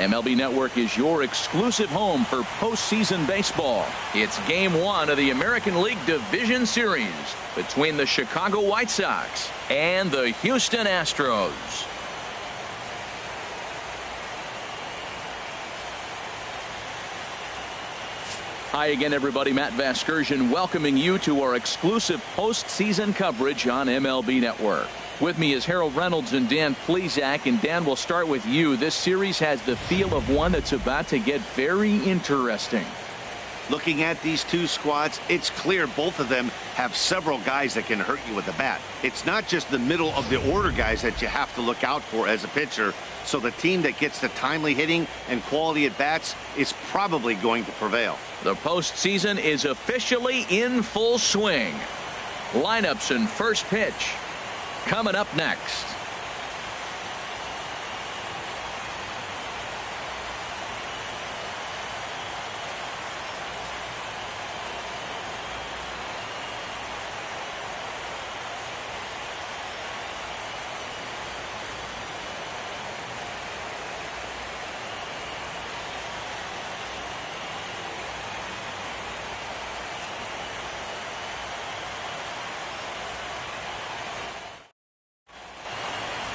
MLB Network is your exclusive home for postseason baseball. It's Game 1 of the American League Division Series between the Chicago White Sox and the Houston Astros. Hi again, everybody. Matt Vasgersian welcoming you to our exclusive postseason coverage on MLB Network. With me is Harold Reynolds and Dan Plesac. And Dan, we'll start with you. This series has the feel of one that's about to get very interesting. Looking at these two squads, it's clear both of them have several guys that can hurt you with the bat. It's not just the middle of the order guys that you have to look out for as a pitcher. So the team that gets the timely hitting and quality at bats is probably going to prevail. The postseason is officially in full swing. Lineups and first pitch coming up next.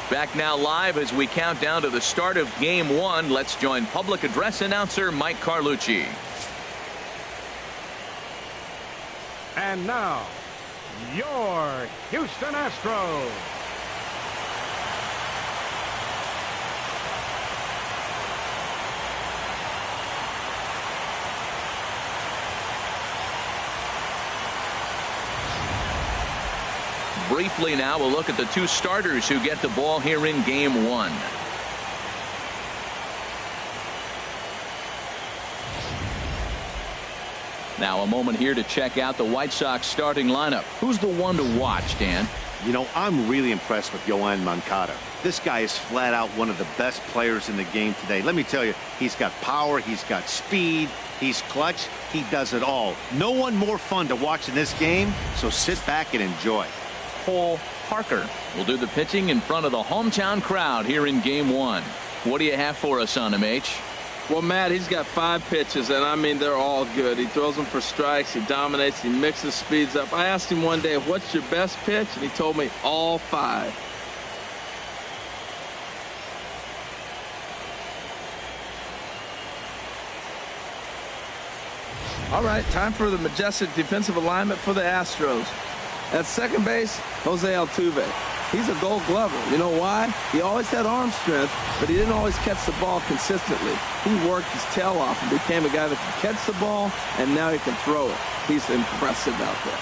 Back now live as we count down to the start of Game 1. Let's join public address announcer Mike Carlucci. And now, your Houston Astros. Briefly now, we'll look at the two starters who get the ball here in Game 1. Now a moment here to check out the White Sox starting lineup. Who's the one to watch, Dan? You know, I'm really impressed with Yoan Moncada. This guy is flat out one of the best players in the game today. Let me tell you, he's got power, he's got speed, he's clutch, he does it all. No one more fun to watch in this game, so sit back and enjoy. Cole Parker will do the pitching in front of the hometown crowd here in Game 1. What do you have for us on him, H? Well, Matt, he's got 5 pitches, and I mean, they're all good. He throws them for strikes, he dominates, he mixes speeds up. I asked him one day, what's your best pitch? And he told me all 5. All right, time for the majestic defensive alignment for the Astros. At second base, Jose Altuve. He's a Gold Glover. You know why? He always had arm strength, but he didn't always catch the ball consistently. He worked his tail off and became a guy that can catch the ball, and now he can throw it. He's impressive out there.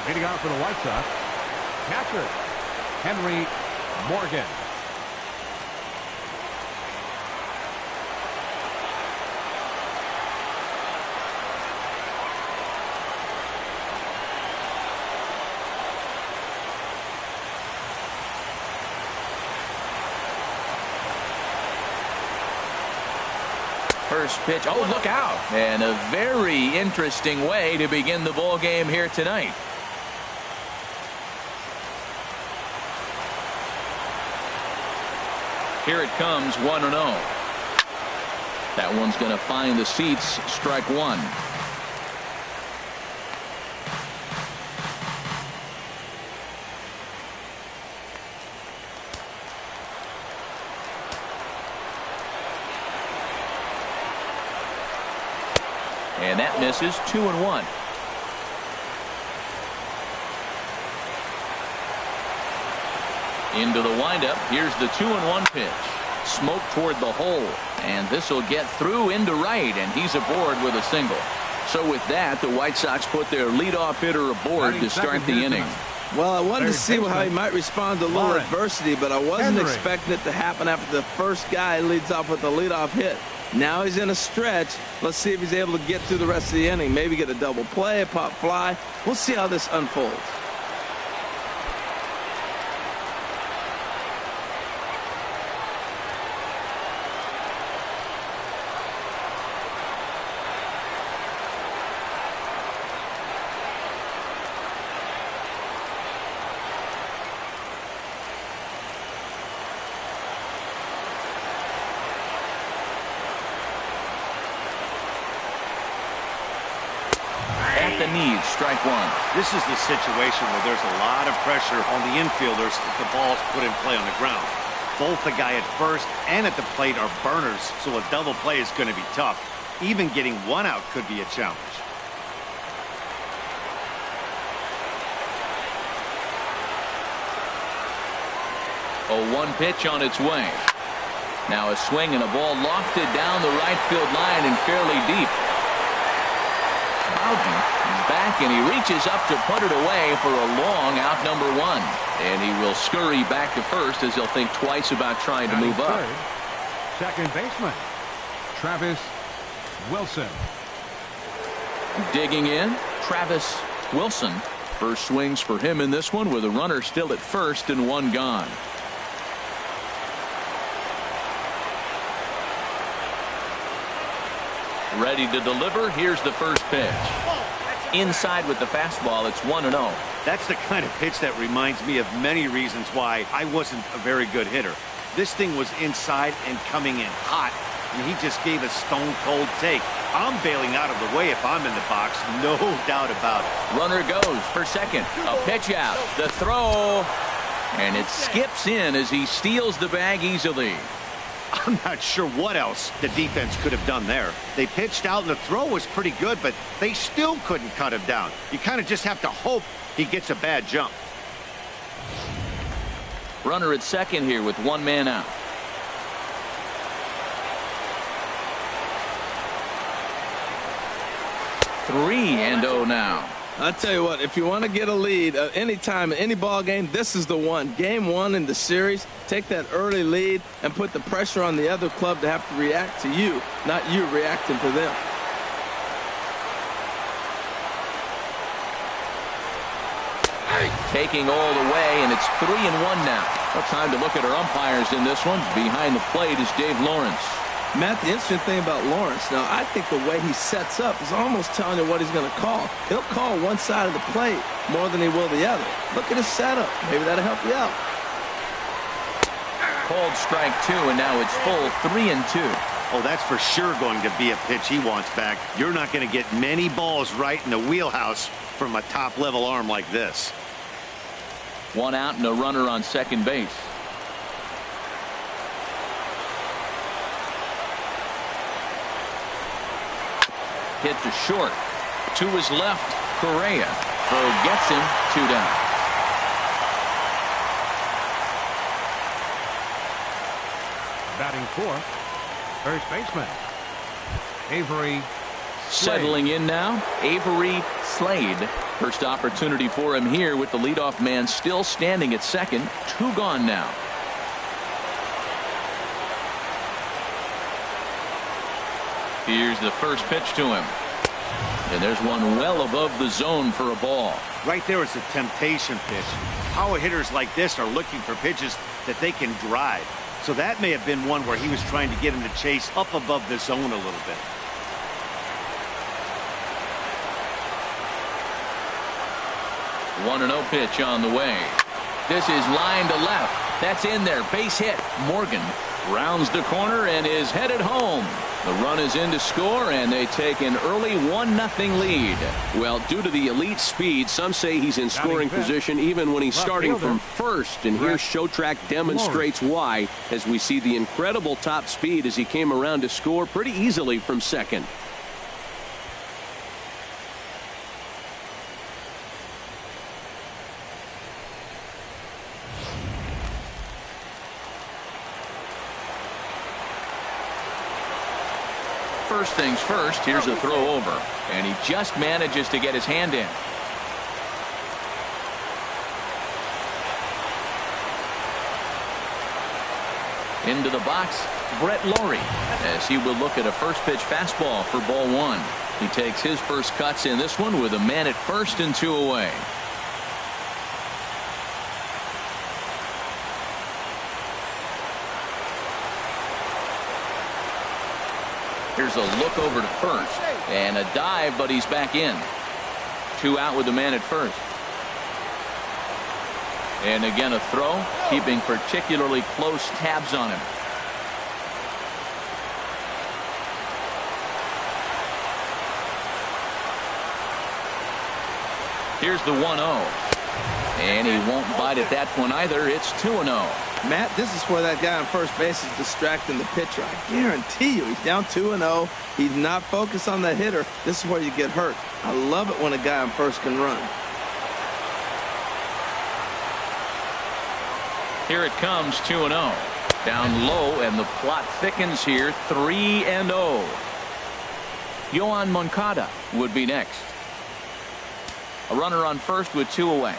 Leading out for the White Sox, catcher Henry Morgan. First pitch. Oh, look out. And a very interesting way to begin the ball game here tonight. Here it comes, 1-0. That one's going to find the seats. Strike one. And that misses. 2-1. Into the windup. Here's the 2-1 pitch. Smoke toward the hole. And this will get through into right. And he's aboard with a single. So with that, the White Sox put their leadoff hitter aboard to start the inning. Well, I wanted to see how he might respond to a little adversity, but I wasn't expecting it to happen after the first guy leads off with a leadoff hit. Now he's in a stretch. Let's see if he's able to get through the rest of the inning. Maybe get a double play, a pop fly. We'll see how this unfolds. needs strike one. This is the situation where there's a lot of pressure on the infielders if the ball's put in play on the ground. Both the guy at first and at the plate are burners, so a double play is going to be tough. Even getting one out could be a challenge. A 1 pitch on its way. Now a swing and a ball lofted down the right field line and fairly deep. Bowden is back and he reaches up to put it away for a long out number 1. And he will scurry back to first as he'll think twice about trying to move up. Second baseman, Travis Wilson. Digging in, Travis Wilson. First swings for him in this one with a runner still at first and 1 gone. Ready to deliver. Here's the first pitch. Inside with the fastball. It's 1-0. That's the kind of pitch that reminds me of many reasons why I wasn't a very good hitter. This thing was inside and coming in hot, and he just gave a stone-cold take. I'm bailing out of the way if I'm in the box, no doubt about it. Runner goes for second. A pitch out. The throw. And it skips in as he steals the bag easily. I'm not sure what else the defense could have done there. They pitched out and the throw was pretty good, but they still couldn't cut him down. You kind of just have to hope he gets a bad jump. Runner at second here with 1 man out. Three and 0 now. I tell you what, if you want to get a lead any time, any ball game, this is the one. Game 1 in the series, take that early lead and put the pressure on the other club to have to react to you, not you reacting to them. Taking all the way, and it's 3-1 now. Well, time to look at our umpires in this one. Behind the plate is Dave Lawrence. Matt, the interesting thing about Lawrence, now I think the way he sets up is almost telling you what he's going to call. He'll call one side of the plate more than he will the other. Look at his setup. Maybe that'll help you out. Called strike 2, and now it's full 3-2. Oh, that's for sure going to be a pitch he wants back. You're not going to get many balls right in the wheelhouse from a top-level arm like this. 1 out and a runner on second base. Hit to short. To his left, Correa. Throw gets him. 2 down. Batting fourth, first baseman, Avery Slade. Settling in now, Avery Slade. First opportunity for him here with the leadoff man still standing at second. 2 gone now. Here's the first pitch to him. And there's one well above the zone for a ball. Right there is a temptation pitch. Power hitters like this are looking for pitches that they can drive. So that may have been one where he was trying to get him to chase up above the zone a little bit. One 1-0 pitch on the way. This is line to left. That's in there. Base hit. Morgan rounds the corner and is headed home. The run is in to score, and they take an early 1-0 lead. Well, due to the elite speed, some say he's in scoring position even when he's starting from first. And here Showtrack demonstrates why, as we see the incredible top speed as he came around to score pretty easily from second. First things first, here's a throw over, and he just manages to get his hand in. Into the box, Brett Lawrie, as he will look at a first pitch fastball for ball 1. He takes his first cuts in this one with a man at first and 2 away. Here's a look over to first and a dive, but he's back in. 2 out with the man at first. And again a throw, keeping particularly close tabs on him. Here's the 1-0. And he won't bite at that one either. It's 2-0. Matt, this is where that guy on first base is distracting the pitcher. I guarantee you he's down 2-0. He's not focused on the hitter. This is where you get hurt. I love it when a guy on first can run. Here it comes, 2-0. Down low, and the plot thickens here, 3-0. Yoan Moncada would be next. A runner on first with 2 away.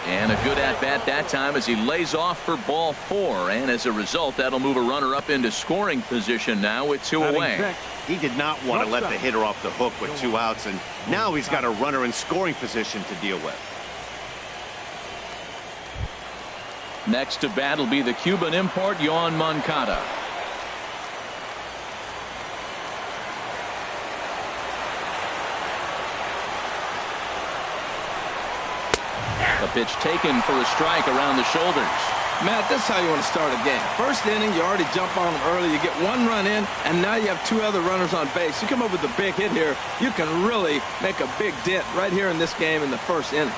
And a good at-bat that time as he lays off for ball 4. And as a result, that'll move a runner up into scoring position now with 2 away. He did not want to let the hitter off the hook with 2 outs, and now he's got a runner in scoring position to deal with. Next to bat will be the Cuban import, Yoan Moncada. A pitch taken for a strike around the shoulders. Matt, this is how you want to start a game. First inning, you already jump on them early. You get 1 run in, and now you have 2 other runners on base. You come up with a big hit here, you can really make a big dent right here in this game in the first inning.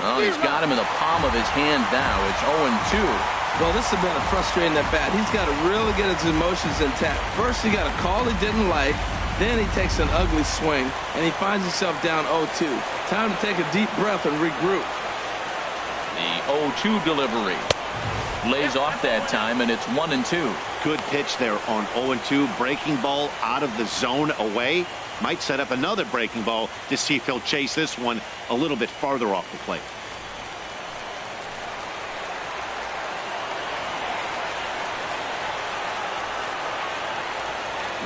Well, he's got him in the palm of his hand now. It's 0-2. Well, this has been a frustrating at bat. He's got to really get his emotions intact. First, he got a call he didn't like. Then he takes an ugly swing, and he finds himself down 0-2. Time to take a deep breath and regroup. The 0-2 delivery. Lays off that time, and it's 1-2. Good pitch there on 0-2. Breaking ball out of the zone away. Might set up another breaking ball to see if he'll chase this one a little bit farther off the plate.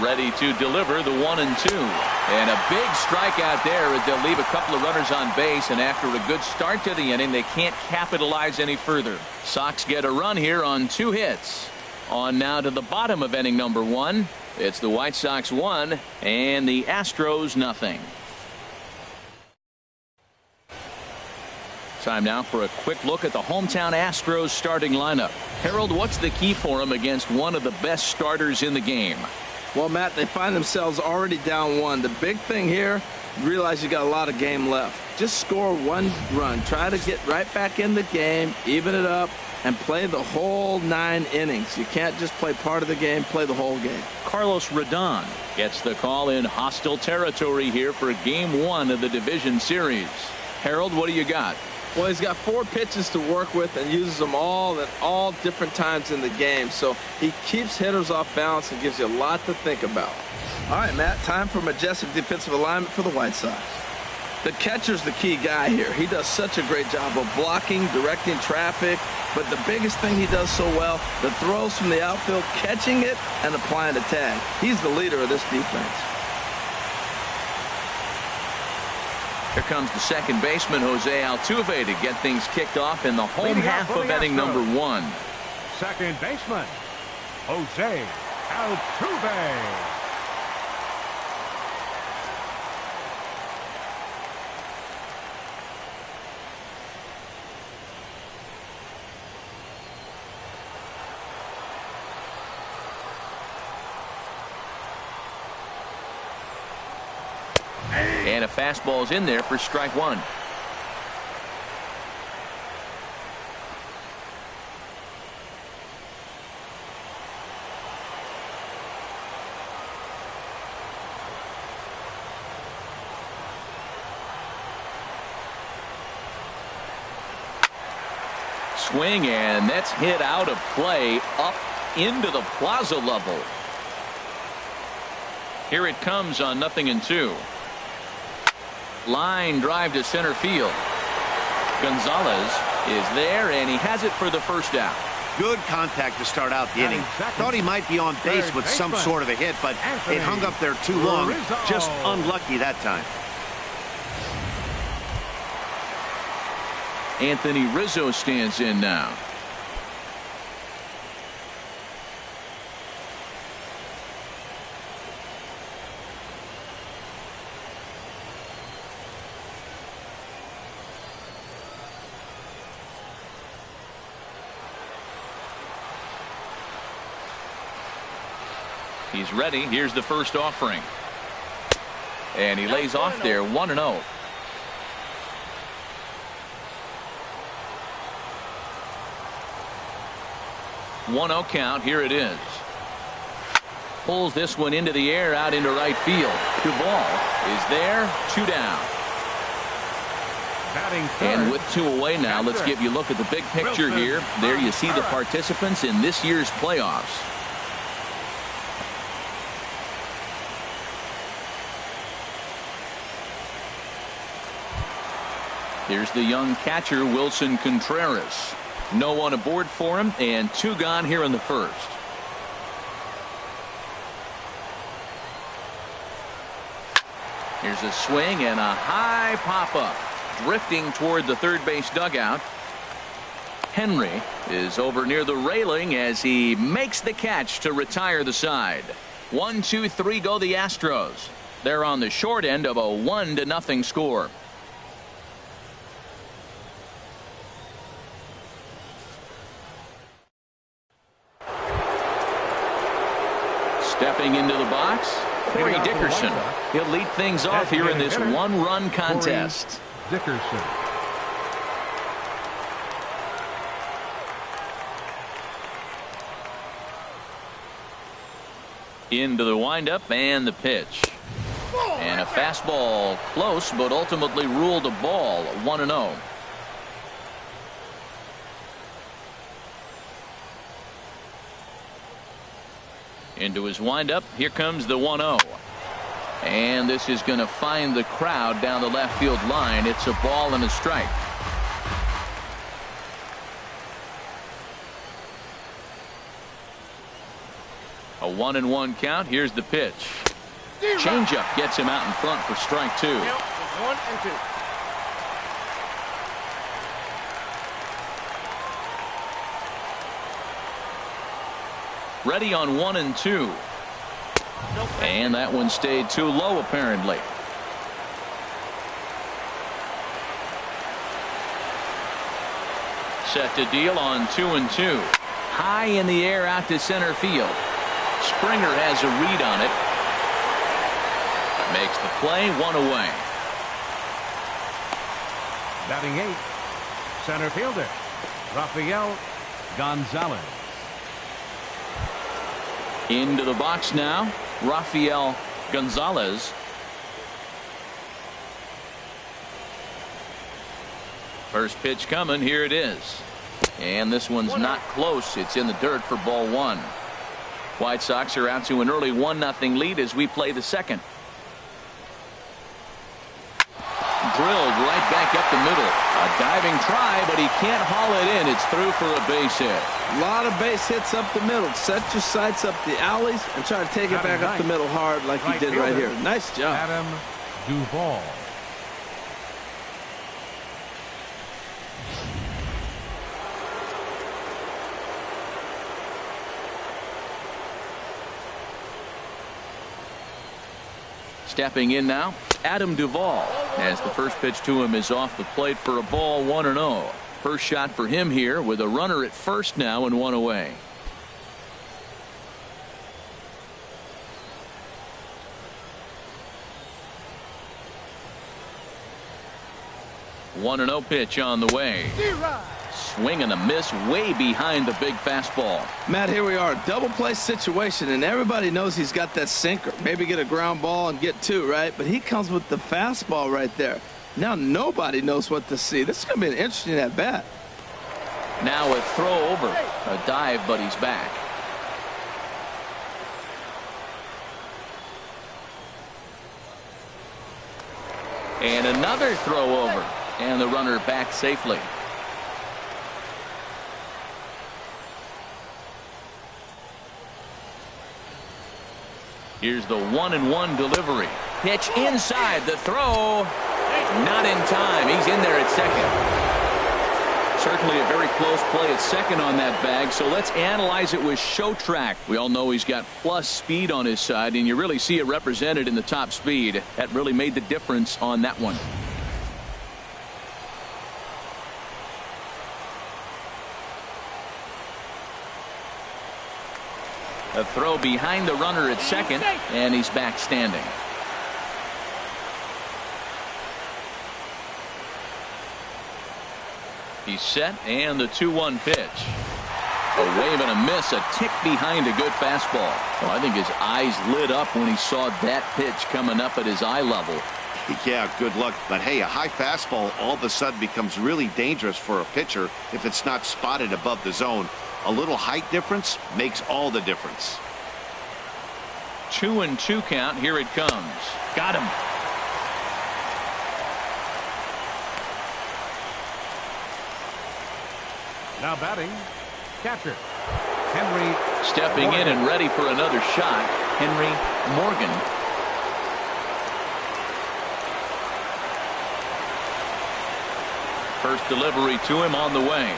Ready to deliver the 1-2. And a big strikeout there as they'll leave a couple of runners on base, and after a good start to the inning, they can't capitalize any further. Sox get a run here on 2 hits. On now to the bottom of inning number 1. It's the White Sox 1 and the Astros nothing. Time now for a quick look at the hometown Astros starting lineup. Harold, what's the key for them against one of the best starters in the game? Well, Matt, they find themselves already down 1. The big thing here, you realize you got a lot of game left. Just score 1 run. Try to get right back in the game, even it up, and play the whole 9 innings. You can't just play part of the game, play the whole game. Carlos Rodon gets the call in hostile territory here for game 1 of the division series. Harold, what do you got? Well, he's got 4 pitches to work with and uses them all at all different times in the game. So he keeps hitters off balance and gives you a lot to think about. All right, Matt, time for majestic defensive alignment for the White Sox. The catcher's the key guy here. He does such a great job of blocking, directing traffic. But the biggest thing he does so well, the throws from the outfield, catching it and applying the tag. He's the leader of this defense. Here comes the second baseman, Jose Altuve, to get things kicked off in the home half of inning number 1. Second baseman, Jose Altuve. And a fastball's in there for strike 1. Swing, and that's hit out of play up into the plaza level. Here it comes on 0-2. Line drive to center field. Gonzalez is there, and he has it for the first out. Good contact to start out the inning. Thought he might be on base with some sort of a hit, but it hung up there too long. Just unlucky that time. Anthony Rizzo stands in now. He's ready. Here's the first offering. And he lays off there 1-0. 1-0 count. Here it is. Pulls this one into the air out into right field. Duvall is there. 2 down. And with 2 away now, let's give you a look at the big picture here. There you see the participants in this year's playoffs. Here's the young catcher, Wilson Contreras. No one aboard for him, and 2 gone here in the first. Here's a swing and a high pop-up. Drifting toward the third base dugout. Henry is over near the railing as he makes the catch to retire the side. 1, 2, 3 go the Astros. They're on the short end of a 1-0 score. Stepping into the box, Corey Dickerson. He'll lead things off here in this 1-run contest. Dickerson. Into the windup and the pitch. And a fastball close, but ultimately ruled a ball. 1-0. Into his windup. Here comes the 1-0. And this is going to find the crowd down the left field line. It's a ball and a strike. A 1-1 count. Here's the pitch. Changeup gets him out in front for strike 2. 1-2. Ready on 1-2. And that one stayed too low apparently. Set to deal on 2-2. High in the air out to center field. Springer has a read on it. Makes the play. 1 away. Batting 8th, center fielder Rafael Gonzalez. Into the box now, Rafael Gonzalez. First pitch coming. Here it is. And this one's not close. It's in the dirt for ball 1. White Sox are out to an early 1-0 lead as we play the second. Drilled right back up the middle. A diving try, but he can't haul it in. It's through for a base hit. A lot of base hits up the middle. Set your sights up the alleys and try to take it back up the middle hard like he did right here. Nice job. Adam Duvall. Stepping in now, Adam Duvall, as the first pitch to him is off the plate for a ball. 1-0. First shot for him here with a runner at first now and 1 away. One 1-0 pitch on the way. Swing and a miss way behind the big fastball. Matt, here we are, double play situation, and everybody knows he's got that sinker. Maybe get a ground ball and get 2, right? But he comes with the fastball right there. Now nobody knows what to see. This is going to be an interesting at bat. Now a throw over, a dive, but he's back. And another throw over, and the runner back safely. Here's the 1-1 delivery. Pitch inside, the throw. Not in time. He's in there at second. Certainly a very close play at second on that bag. So let's analyze it with show track. We all know he's got plus speed on his side, and you really see it represented in the top speed. That really made the difference on that one. A throw behind the runner at second, and he's back standing. He's set, and the 2-1 pitch. A wave and a miss, a tick behind a good fastball. Well, I think his eyes lit up when he saw that pitch coming up at his eye level. Yeah, good luck. But hey, a high fastball all of a sudden becomes really dangerous for a pitcher if it's not spotted above the zone. A little height difference makes all the difference. 2-2 count. Here it comes. Got him. Now batting, catcher Henry. Stepping in and ready for another shot, Henry Morgan. First delivery to him on the way.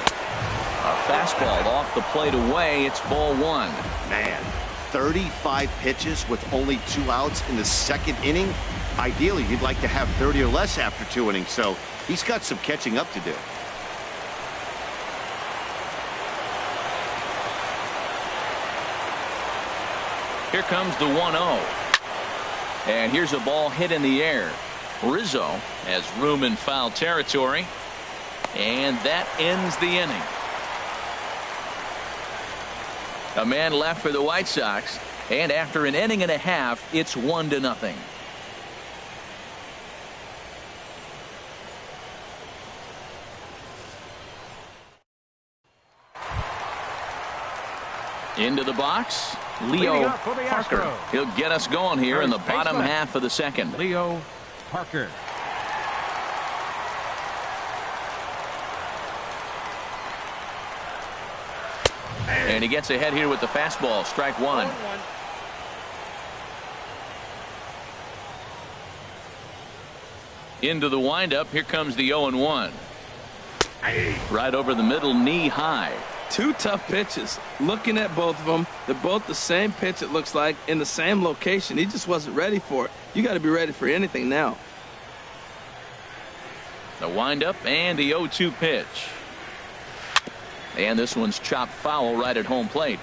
A fastball off the plate away. It's ball one. Man, 35 pitches with only 2 outs in the second inning. Ideally, you'd like to have 30 or less after 2 innings, so he's got some catching up to do. Here comes the 1-0. And here's a ball hit in the air. Rizzo has room in foul territory. And that ends the inning. A man left for the White Sox. And after an inning and a half, it's 1-0. Into the box, Leo Parker. He'll get us going here in the bottom half of the second. Leo Parker. And he gets ahead here with the fastball. Strike one. Into the windup. Here comes the 0-1. Right over the middle, knee high. 2 tough pitches. Looking at both of them, they're both the same pitch, it looks like, in the same location. He just wasn't ready for it. You got to be ready for anything now. The windup and the 0-2 pitch. And this one's chopped foul right at home plate.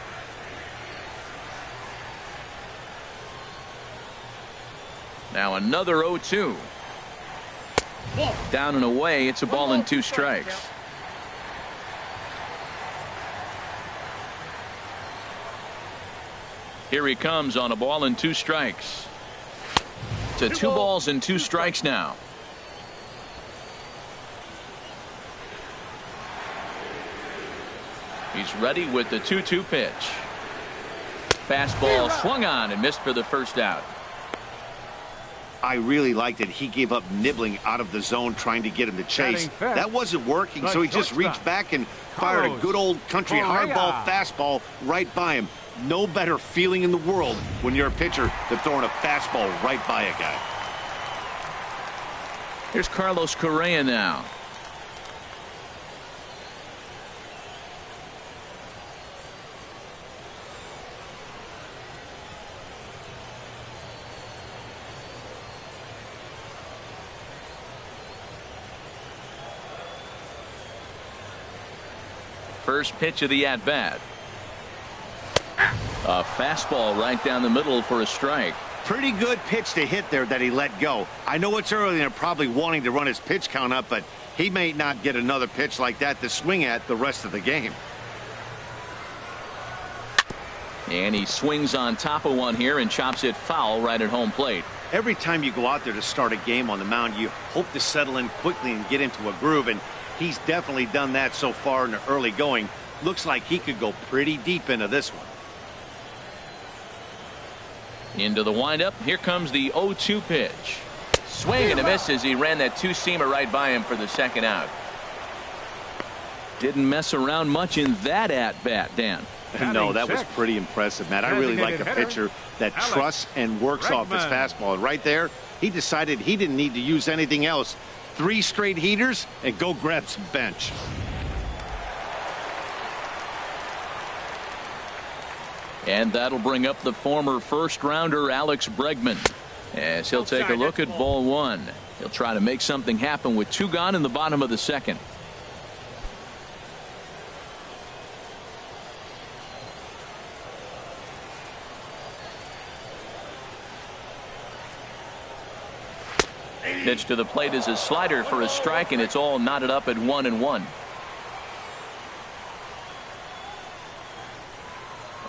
Now another 0-2. Down and away. It's a ball and 2 strikes. Here he comes on a ball and 2 strikes. To 2 balls and 2 strikes now. He's ready with the 2-2 pitch. Fastball swung on and missed for the first out. I really liked it. He gave up nibbling out of the zone trying to get him to chase. That wasn't working, so he just reached back and fired a good old country hardball fastball right by him. No better feeling in the world when you're a pitcher than throwing a fastball right by a guy. Here's Carlos Correa now. First pitch of the at-bat. A fastball right down the middle for a strike. Pretty good pitch to hit there that he let go. I know it's early and they're probably wanting to run his pitch count up, but he may not get another pitch like that to swing at the rest of the game. And he swings on top of one here and chops it foul right at home plate. Every time you go out there to start a game on the mound, you hope to settle in quickly and get into a groove, and he's definitely done that so far in the early going. Looks like he could go pretty deep into this one. Into the windup. Here comes the 0-2 pitch. Swing and a miss as he ran that 2-seamer right by him for the second out. Didn't mess around much in that at-bat, Dan. No, that was pretty impressive, Matt. I really like a pitcher that trusts and works off his fastball. And right there, he decided he didn't need to use anything else. 3 straight heaters and go grab some bench. And that'll bring up the former first-rounder Alex Bregman as he'll take a look at ball one. He'll try to make something happen with 2 gone in the bottom of the second. Pitch to the plate is a slider for a strike, and it's all knotted up at 1-1.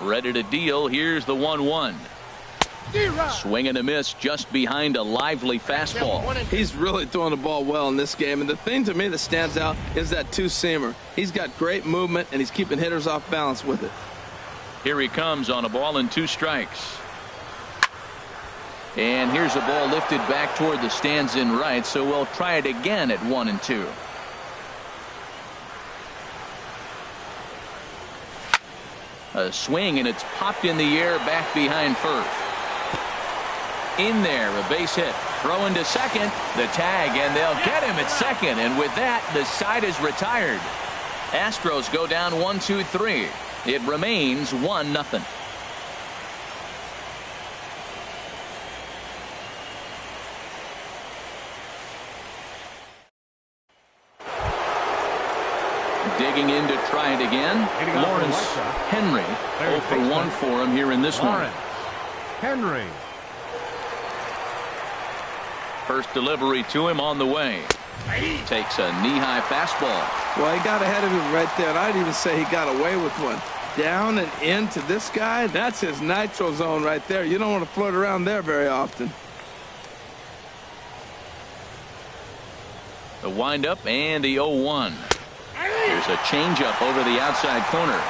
Ready to deal. Here's the 1-1. Swing and a miss just behind a lively fastball. He's really throwing the ball well in this game, and the thing to me that stands out is that two-seamer. He's got great movement, and he's keeping hitters off balance with it. Here he comes on a ball and 2 strikes. And here's a ball lifted back toward the stands in right, so we'll try it again at 1-2. A swing, and it's popped in the air back behind first. In there, a base hit. Throw into second. The tag, and they'll get him at second. And with that, the side is retired. Astros go down 1-2-3. It remains 1-0. Digging in to try it again. Lawrence Henry. 0 for 1 for him here in this one. Henry. First delivery to him on the way. Takes a knee-high fastball. Well, he got ahead of him right there, and I'd even say he got away with one. Down and into this guy, that's his nitro zone right there. You don't want to float around there very often. The windup and the 0-1. There's a changeup over the outside corner.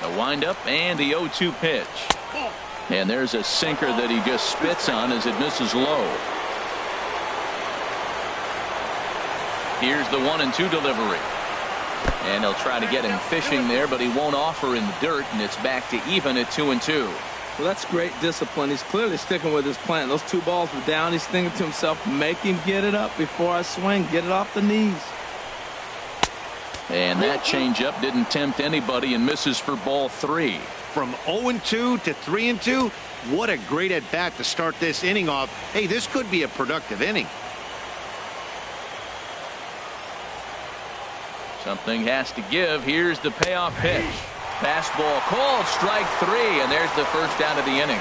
The windup and the 0-2 pitch. And there's a sinker that he just spits on as it misses low. Here's the 1-2 delivery. And he'll try to get him fishing there, but he won't offer in the dirt, and it's back to even at 2-2. Well, that's great discipline. He's clearly sticking with his plan. Those 2 balls were down. He's thinking to himself, make him get it up before I swing. Get it off the knees. And that changeup didn't tempt anybody and misses for ball 3. From 0-2 to 3-2, what a great at-bat to start this inning off. Hey, this could be a productive inning. Something has to give. Here's the payoff pitch. Fastball called, strike 3, and there's the first out of the inning.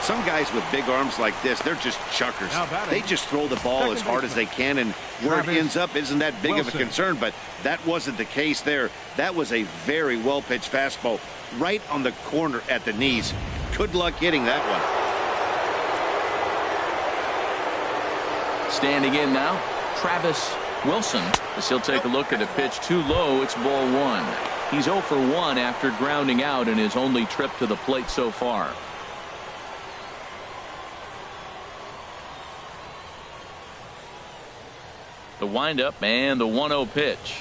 Some guys with big arms like this, they're just chuckers. They just throw the ball as hard as they can, and where it ends up isn't that big of a concern, but that wasn't the case there. That was a very well-pitched fastball right on the corner at the knees. Good luck hitting that one. Standing in now, Travis Wilson, as he'll take a look at a pitch too low. It's ball 1. He's 0 for 1 after grounding out in his only trip to the plate so far. The windup and the 1-0 pitch.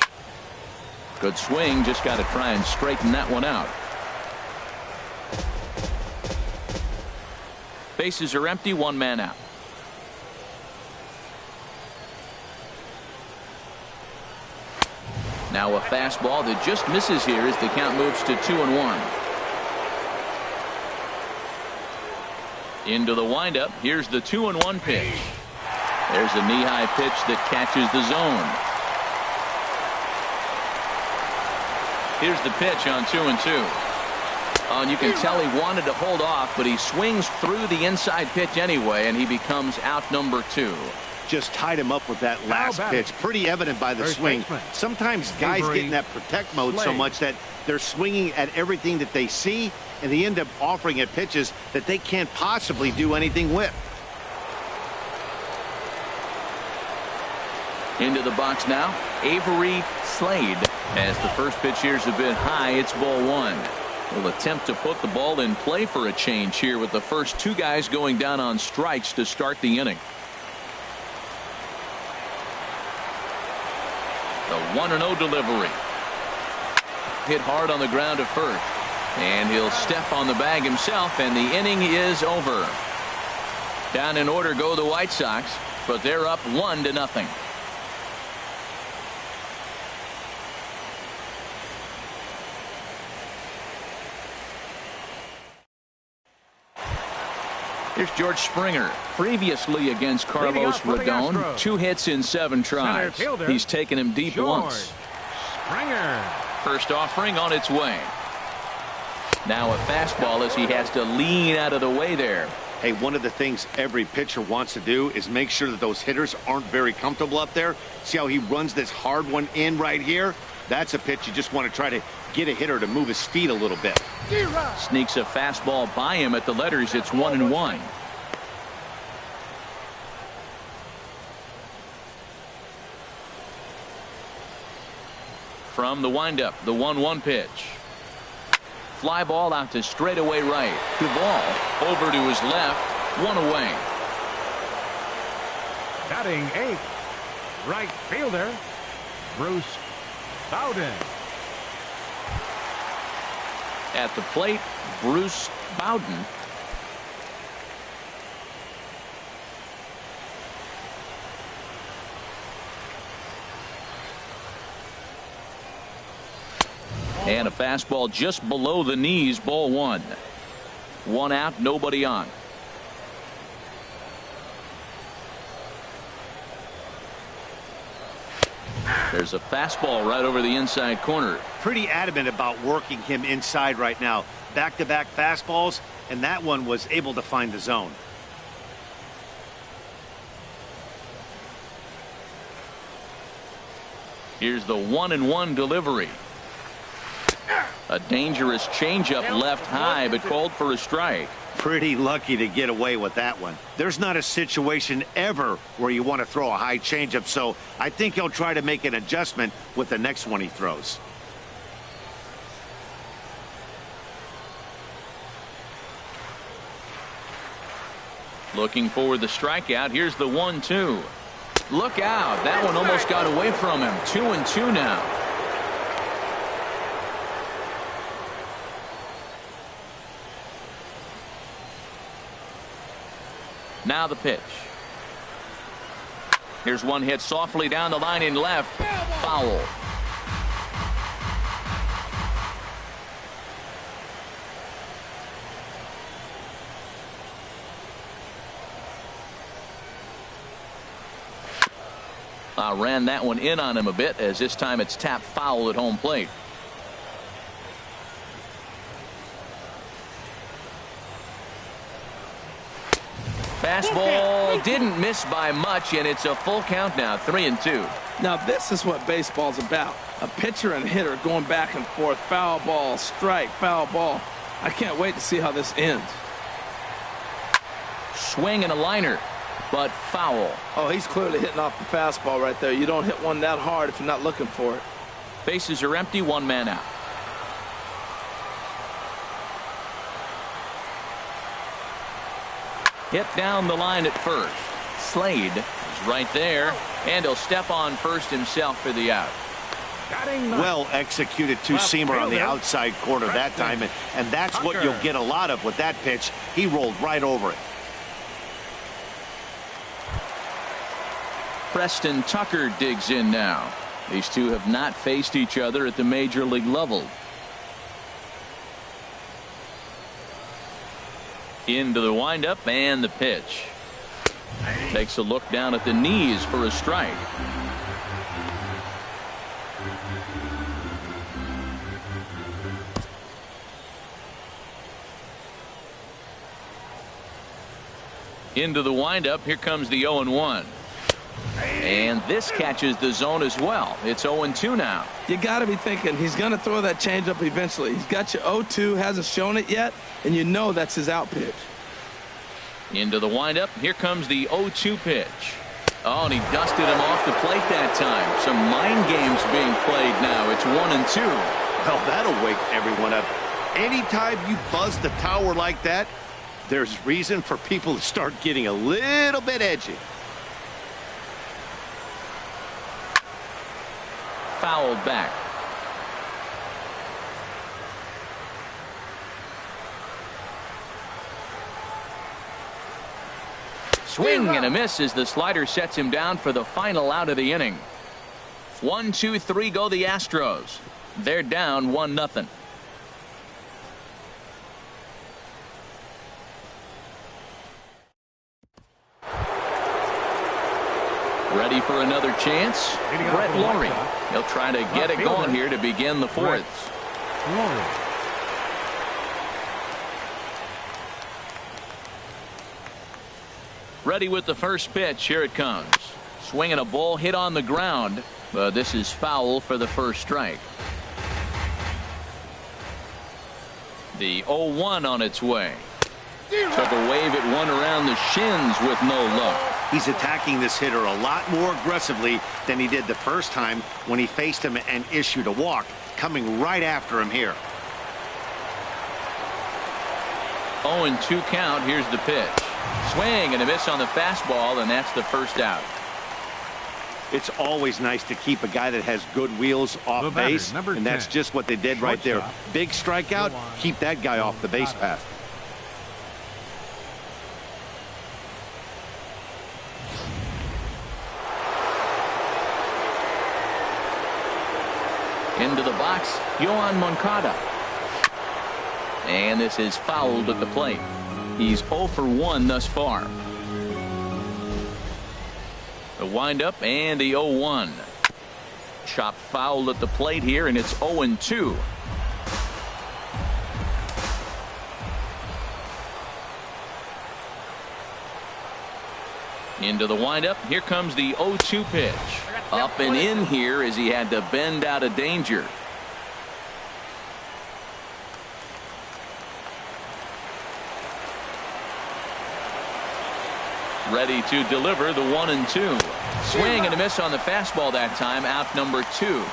Good swing, just got to try and straighten that one out. Bases are empty, 1 man out. Now a fastball that just misses here as the count moves to 2-1. Into the windup. Here's the 2-1 pitch. There's a knee-high pitch that catches the zone. Here's the pitch on 2-2. And you can tell he wanted to hold off, but he swings through the inside pitch anyway, and he becomes out number 2. Just tied him up with that last pitch. Pretty evident by the swing. Sometimes guys get in that protect mode so much that they're swinging at everything that they see, and they end up offering at pitches that they can't possibly do anything with. Into the box now, Avery Slade. As the first pitch here's a bit high, it's ball 1. Will attempt to put the ball in play for a change here with the first 2 guys going down on strikes to start the inning. The 1-0 delivery. Hit hard on the ground to first. And he'll step on the bag himself, and the inning is over. Down in order go the White Sox, but they're up 1-0. Here's George Springer. Previously against Carlos Rodon, 2 hits in 7 tries. He's taken him deep once. Springer. First offering on its way. Now a fastball as he has to lean out of the way there. Hey, one of the things every pitcher wants to do is make sure that those hitters aren't very comfortable up there. See how he runs this hard one in right here? That's a pitch you just want to try to get a hitter to move his feet a little bit. Sneaks a fastball by him at the letters. It's 1-1. From the windup, the 1-1 pitch. Fly ball out to straightaway right. Duvall over to his left. One away. Batting eighth, right fielder, Bruce Bowden. At the plate, Bruce Bowden. And a fastball just below the knees, ball one. One out, nobody on. There's a fastball right over the inside corner. Pretty adamant about working him inside right now. Back-to-back fastballs, and that one was able to find the zone. Here's the 1-1 delivery. A dangerous changeup left high, but called for a strike. Pretty lucky to get away with that one. There's not a situation ever where you want to throw a high changeup, so I think he'll try to make an adjustment with the next one he throws. Looking for the strikeout. Here's the 1-2. Look out. That one almost got away from him. 2-2 now. Now the pitch. Here's one hit softly down the line in left. Foul. Ran that one in on him a bit, as this time it's tapped foul at home plate. Fastball didn't miss by much, and it's a full count now, 3-2. Now this is what baseball's about. A pitcher and hitter going back and forth. Foul ball, strike, foul ball. I can't wait to see how this ends. Swing and a liner, but foul. Oh, he's clearly hitting off the fastball right there. You don't hit one that hard if you're not looking for it. Bases are empty, one man out. Hit down the line at first. Slade is right there, and he'll step on first himself for the out. Well executed two-seamer on the outside corner that time, and that's what you'll get a lot of with that pitch. He rolled right over it. Preston Tucker digs in now. These two have not faced each other at the major league level. Into the windup and the pitch. Takes a look down at the knees for a strike. Into the windup. Here comes the 0-1. And this catches the zone as well. It's 0-2 now. You got to be thinking he's going to throw that changeup eventually. He's got you 0-2, hasn't shown it yet, and you know that's his out pitch. Into the windup. Here comes the 0-2 pitch. Oh, and he dusted him off the plate that time. Some mind games being played now. It's 1-2. Well, that'll wake everyone up. Anytime you buzz the tower like that, there's reason for people to start getting a little bit edgy. Fouled back. Swing and a miss as the slider sets him down for the final out of the inning. 1-2-3 go the Astros. They're down 1-0. Ready for another chance? Brett Laurie. He'll try to get it going here to begin the fourth. Ready with the first pitch. Here it comes. Swinging a ball hit on the ground. But this is foul for the first strike. The 0-1 on its way. Took a wave at one around the shins with no luck. He's attacking this hitter a lot more aggressively than he did the first time when he faced him and issued a walk. Coming right after him here. 0-2 count. Here's the pitch. Swing and a miss on the fastball, and that's the first out. It's always nice to keep a guy that has good wheels off base, and that's just what they did right there. Big strikeout, keep that guy off the base path. Into the box, Yohan Moncada. And this is fouled at the plate. He's 0 for 1 thus far. The windup and the 0-1. Chop fouled at the plate here, and it's 0-2. Into the windup. Here comes the 0-2 pitch. Up and in here as he had to bend out of danger. Ready to deliver the 1-2. Swing and a miss on the fastball that time. Out number 2.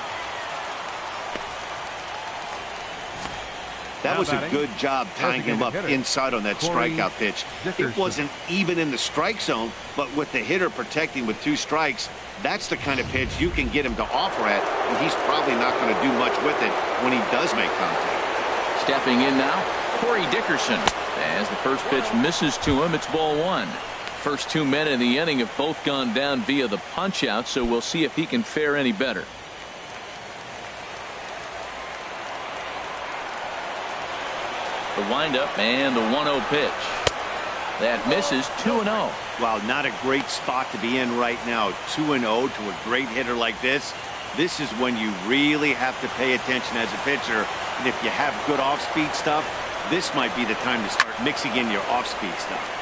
That was a good job tying him up inside on that strikeout pitch. It wasn't even in the strike zone, but with the hitter protecting with 2 strikes, that's the kind of pitch you can get him to offer at, and he's probably not going to do much with it when he does make contact. Stepping in now, Corey Dickerson. As the first pitch misses to him, it's ball 1. First 2 men in the inning have both gone down via the punch out, so we'll see if he can fare any better. The windup and the 1-0 pitch. That misses. 2-0. Wow, not a great spot to be in right now. 2-0 to a great hitter like this. This is when you really have to pay attention as a pitcher. And if you have good off-speed stuff, this might be the time to start mixing in your off-speed stuff.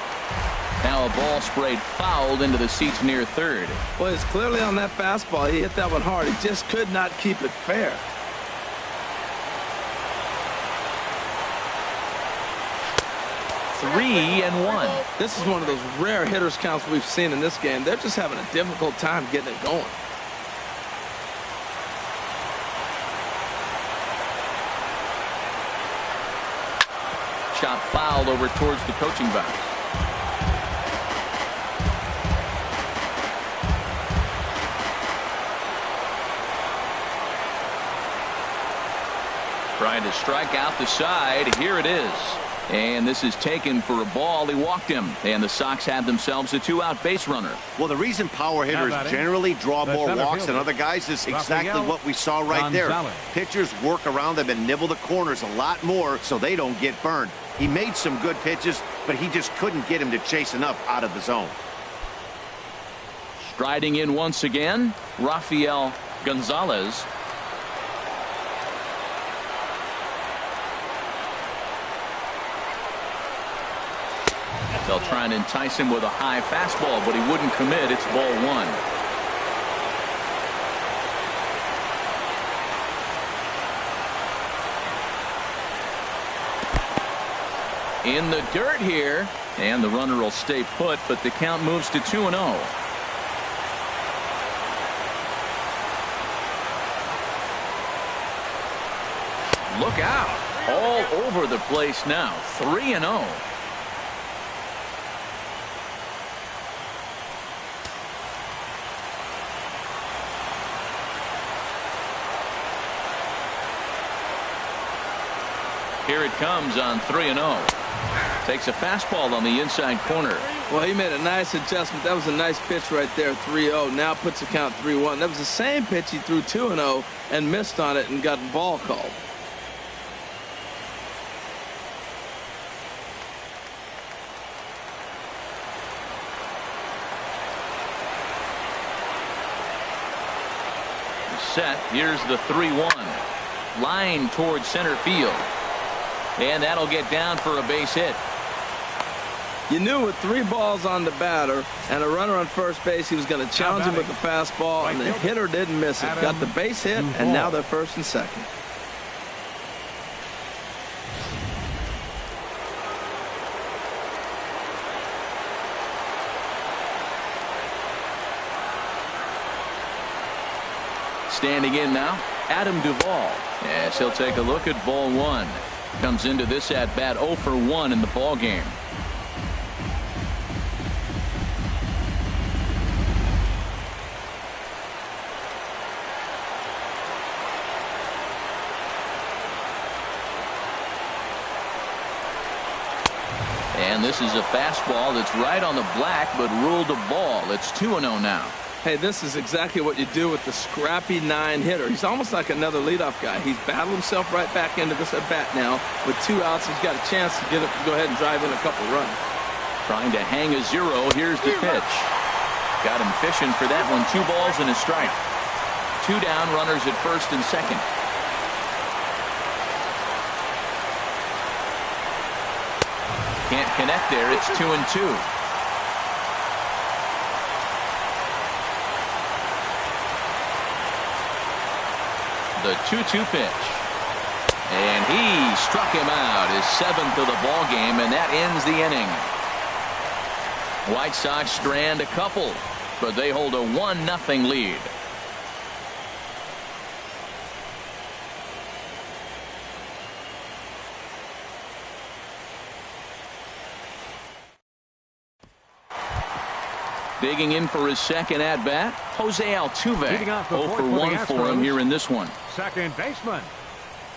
Now a ball sprayed fouled into the seats near third. Well, it's clearly on that fastball. He hit that one hard. He just could not keep it fair. Three and 1. This is one of those rare hitters counts we've seen in this game. They're just having a difficult time getting it going. Chop fouled over towards the coaching box. Trying to strike out the side. Here it is. And this is taken for a ball. He walked him. And the Soxs have themselves a 2-out base runner. Well, the reason power hitters generally draw more walks than other guys is exactly what we saw right there. Pitchers work around them and nibble the corners a lot more so they don't get burned. He made some good pitches, but he just couldn't get him to chase enough out of the zone. Striding in once again, Rafael Gonzalez. They'll try and entice him with a high fastball, but he wouldn't commit. It's ball 1. In the dirt here, and the runner will stay put, but the count moves to 2-0. Look out. All over the place now. 3-0. Here it comes on 3-0. Takes a fastball on the inside corner. Well, he made a nice adjustment. That was a nice pitch right there, 3-0. Now puts the count 3-1. That was the same pitch he threw 2-0 and missed on it and got ball called. Set. Here's the 3-1. Line towards center field. And that'll get down for a base hit. You knew with 3 balls on the batter and a runner on first base, he was going to challenge him with the fastball, and the hitter didn't miss it. Got the base hit, and now they're first and second. Standing in now, Adam Duvall. Yes, he'll take a look at ball 1. Comes into this at bat 0 for 1 in the ball game. And this is a fastball that's right on the black, but ruled a ball. It's 2-0 now. Hey, this is exactly what you do with the scrappy 9 hitter. He's almost like another leadoff guy. He's battled himself right back into this at bat now. With 2 outs, he's got a chance to go ahead and drive in a couple runs. Trying to hang a 0. Here's the pitch. Got him fishing for that one. 2 balls and a strike. 2 down, runners at first and second. Can't connect there. It's 2-2. The 2-2 pitch. And he struck him out, his 7th of the ball game, and that ends the inning. White Sox strand a couple, but they hold a 1-0 lead. Digging in for his second at bat, Jose Altuve. 0 for 1 for him here in this one. Second baseman,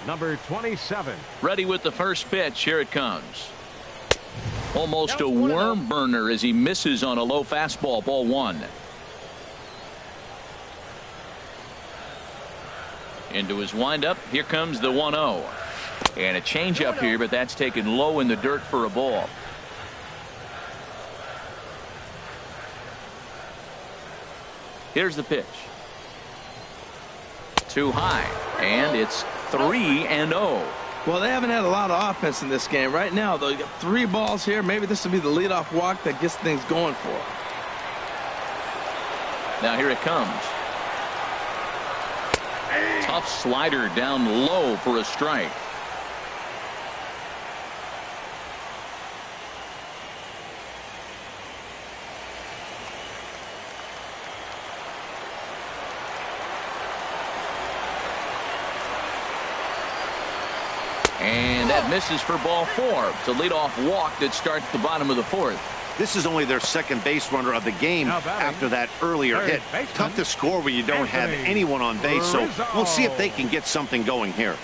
number 27. Ready with the first pitch. Here it comes. Almost a worm burner as he misses on a low fastball. Ball 1. Into his windup. Here comes the 1-0. And a changeup here, but that's taken low in the dirt for a ball. Here's the pitch. Too high, and it's 3-0. Well, they haven't had a lot of offense in this game. Right now, though, you got 3 balls here. Maybe this will be the leadoff walk that gets things going for them. Now here it comes. Tough slider down low for a strike. And that misses for ball 4. It's a leadoff walk that starts the bottom of the 4th. This is only their second base runner of the game after that earlier hit. Tough to score when you don't have anyone on base, so we'll see if they can get something going here.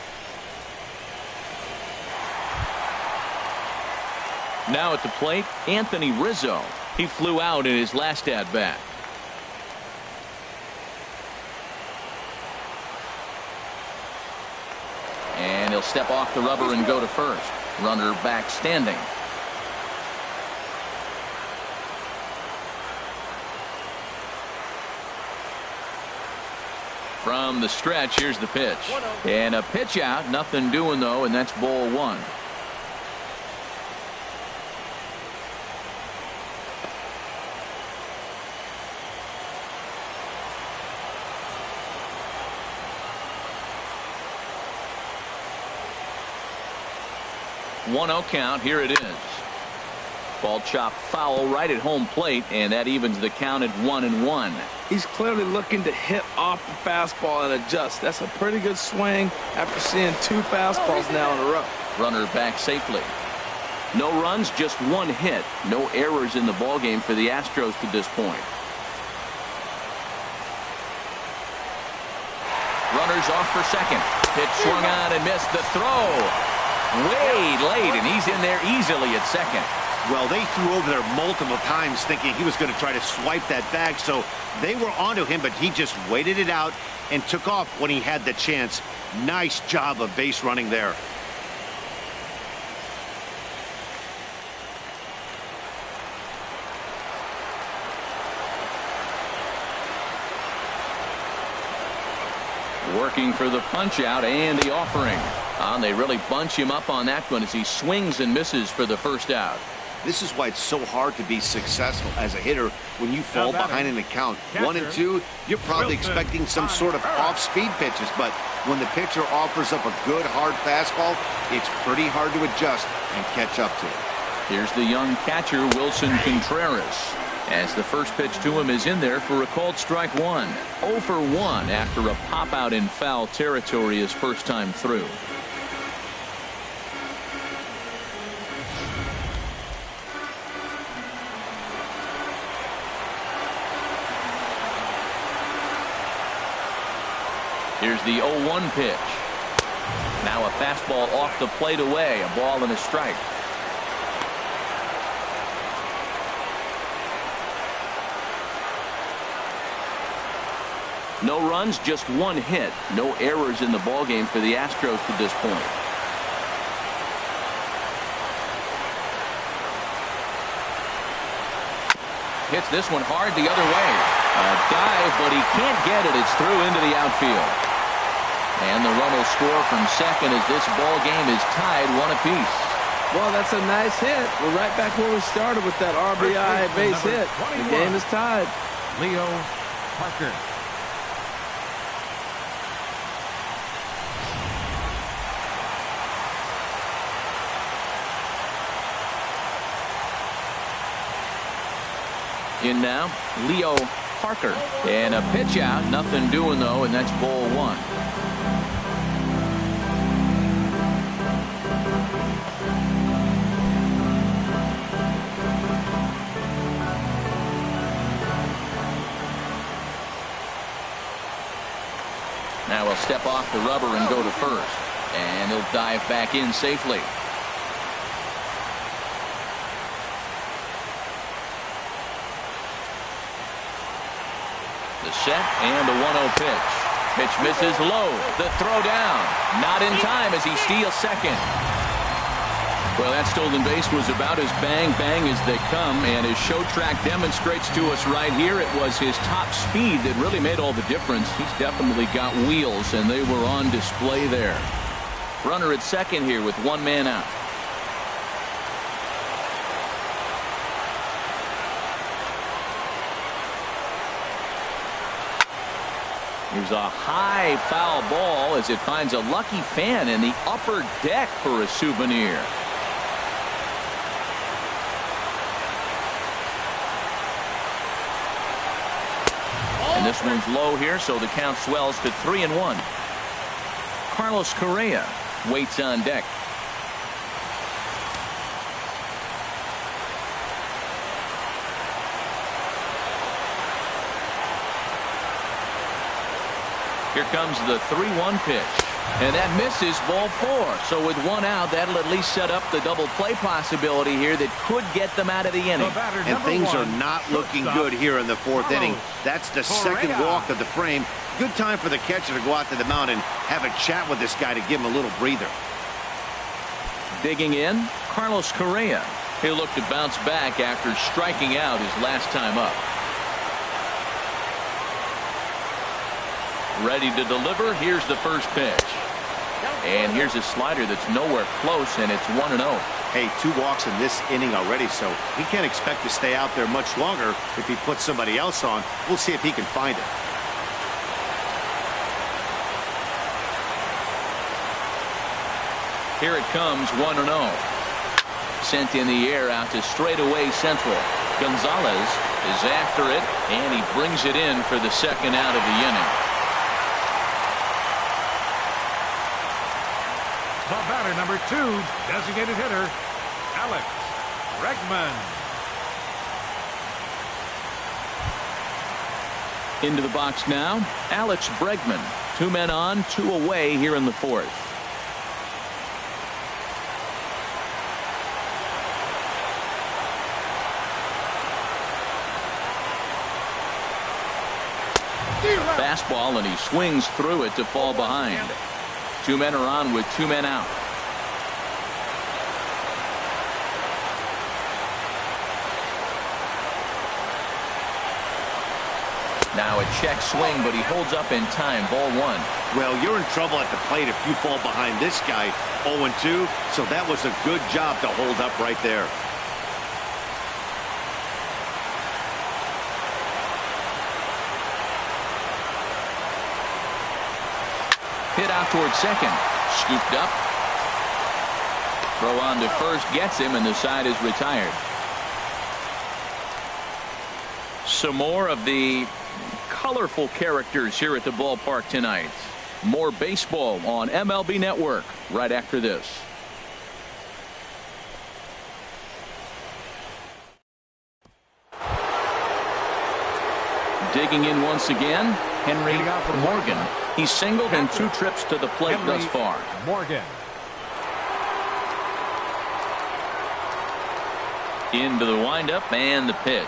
Now at the plate, Anthony Rizzo. He flew out in his last at bat. And he'll step off the rubber and go to first. Runner back standing. From the stretch, here's the pitch. And a pitch out. Nothing doing, though, and that's ball 1. One-0 count. Here it is. Ball chopped foul right at home plate, and that evens the count at 1-1. He's clearly looking to hit off the fastball and adjust. That's a pretty good swing after seeing 2 fastballs now in a row. Runner back safely. No runs, just 1 hit. No errors in the ballgame for the Astros to this point. Runners off for second. Pitch swung on and missed. The throw way late, and he's in there easily at second. Well, they threw over there multiple times thinking he was going to try to swipe that bag, so they were onto him, but he just waited it out and took off when he had the chance. Nice job of base running there. Working for the punch out and the offering. They really bunch him up on that one as he swings and misses for the first out. This is why it's so hard to be successful as a hitter when you fall behind an account 1-2. You're probably expecting some sort of off-speed pitches, but when the pitcher offers up a good hard fastball, it's pretty hard to adjust and catch up to it. Here's the young catcher, Wilson Contreras, as the first pitch to him is in there for a called strike one. 0 for 1 after a pop out in foul territory his first time through. Here's the 0-1 pitch. Now a fastball off the plate away, a ball and a strike. No runs, just 1 hit. No errors in the ballgame for the Astros to this point. Hits this one hard the other way. A dive, but he can't get it. It's through into the outfield. And the run will score from second as this ball game is tied 1 apiece. Well, that's a nice hit. We're right back where we started with that RBI base hit. The game is tied. Leo Parker. In now, Leo Parker. And a pitch out. Nothing doing, though, and that's ball 1. Now he'll step off the rubber and go to first. And he'll dive back in safely. The set and the 1-0 pitch. Pitch misses low. The throw down. Not in time as he steals second. Well, that stolen base was about as bang-bang as they come, and his show track demonstrates to us right here it was his top speed that really made all the difference. He's definitely got wheels, and they were on display there. Runner at second here with 1 man out. Here's a high foul ball as it finds a lucky fan in the upper deck for a souvenir. And this one's low here, so the count swells to 3-1. Carlos Correa waits on deck. Here comes the 3-1 pitch. And that misses ball 4. So with 1 out, that'll at least set up the double play possibility here that could get them out of the inning. And things are not looking good here in the 4th inning. That's the second walk of the frame. Good time for the catcher to go out to the mound and have a chat with this guy to give him a little breather. Digging in, Carlos Correa. He'll look to bounce back after striking out his last time up. Ready to deliver. Here's the first pitch. And here's a slider that's nowhere close, and it's 1-0. Hey, 2 walks in this inning already, so he can't expect to stay out there much longer if he puts somebody else on. We'll see if he can find it. Here it comes, 1-0. Sent in the air out to straightaway central. Gonzalez is after it, and he brings it in for the second out of the inning. The batter, number 2, designated hitter, Alex Bregman. Into the box now, Alex Bregman. 2 men on, 2 away here in the 4th. Fastball, and he swings through it to fall behind. 2 men are on with 2 men out. Now a check swing, but he holds up in time. Ball 1. Well, you're in trouble at the plate if you fall behind this guy 0-2, so that was a good job to hold up right there. out towards second. Scooped up. Throw on to first gets him, and the side is retired. Some more of the colorful characters here at the ballpark tonight. More baseball on MLB Network right after this. Digging in once again, Henry Morgan. He's singled in 2 trips to the plate thus far. Morgan. Into the windup and the pitch.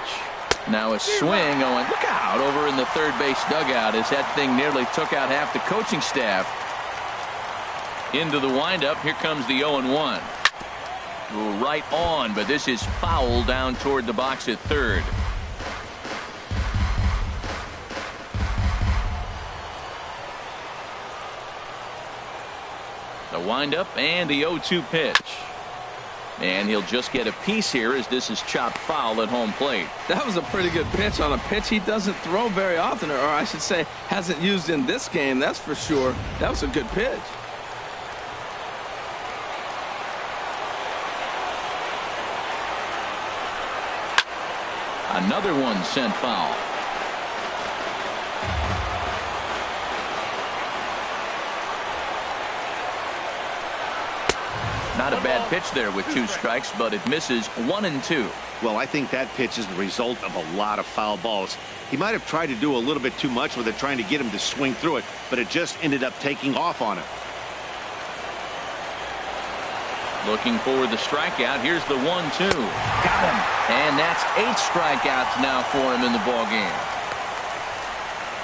Now a swing going, look out, over in the third base dugout as that thing nearly took out half the coaching staff. Into the windup. Here comes the 0-1. Right on, but this is foul down toward the box at third. The windup and the 0-2 pitch. And he'll just get a piece here as this is chopped foul at home plate. That was a pretty good pitch on a pitch he doesn't throw very often, or I should say hasn't used in this game, that's for sure. That was a good pitch. Another one sent foul. Not a bad pitch there with 2 strikes, but it misses 1 and 2. Well, I think that pitch is the result of a lot of foul balls. He might have tried to do a little bit too much with it, trying to get him to swing through it, but it just ended up taking off on him. Looking for the strikeout. Here's the 1-2. Got him. And that's 8 strikeouts now for him in the ball game.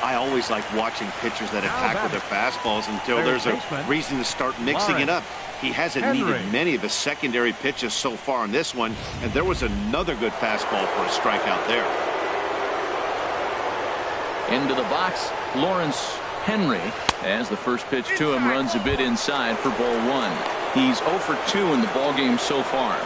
I always like watching pitchers that attack with their fastballs until there's a reason to start mixing it up. He hasn't needed many of his secondary pitches so far in this one, and there was another good fastball for a strikeout there. Into the box, Lawrence Henry, as the first pitch to him runs a bit inside for ball 1. He's 0 for 2 in the ball game so far.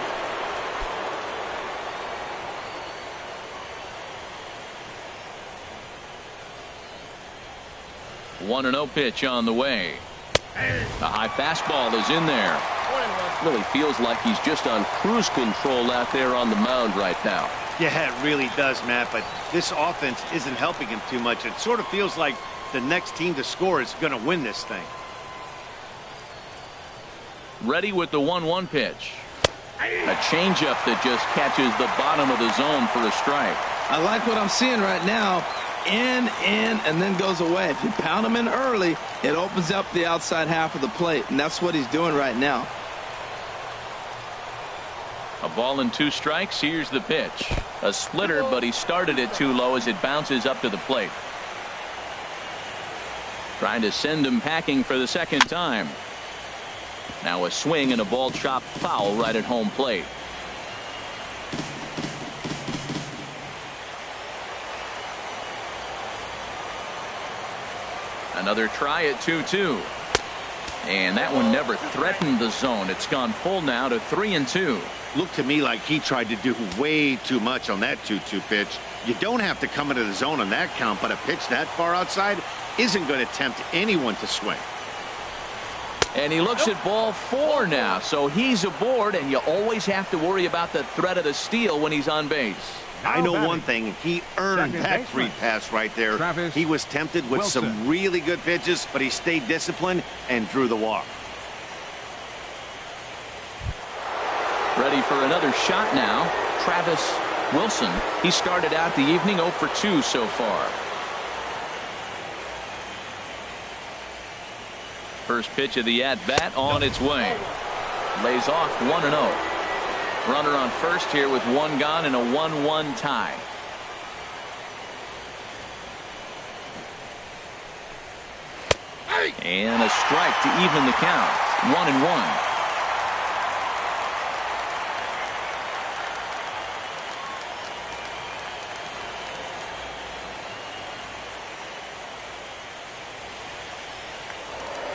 One 1-0 pitch on the way. The high fastball is in there. Really feels like he's just on cruise control out there on the mound right now. Yeah, it really does, Matt, but this offense isn't helping him too much. It sort of feels like the next team to score is going to win this thing. Ready with the 1-1 pitch. A changeup that just catches the bottom of the zone for a strike. I like what I'm seeing right now. In, and then goes away. If you pound him in early, it opens up the outside half of the plate, and that's what he's doing right now. A ball and 2 strikes. Here's the pitch. A splitter, but he started it too low as it bounces up to the plate. Trying to send him packing for the second time. Now a swing and a ball chopped foul right at home plate. Another try at 2-2. And that one never threatened the zone. It's gone full now to 3-2. Looked to me like he tried to do way too much on that 2-2 pitch. You don't have to come into the zone on that count, but a pitch that far outside isn't going to tempt anyone to swing. And he looks at ball 4 now, so he's aboard, and you always have to worry about the threat of the steal when he's on base. I know one thing. He earned that free pass right there. He was tempted with some really good pitches, but he stayed disciplined and drew the walk. Ready for another shot now. Travis Wilson. He started out the evening 0 for 2 so far. First pitch of the at-bat on its way. Lays off 1-0. Runner on first here with 1 gone and a 1-1 tie. And a strike to even the count. 1-1.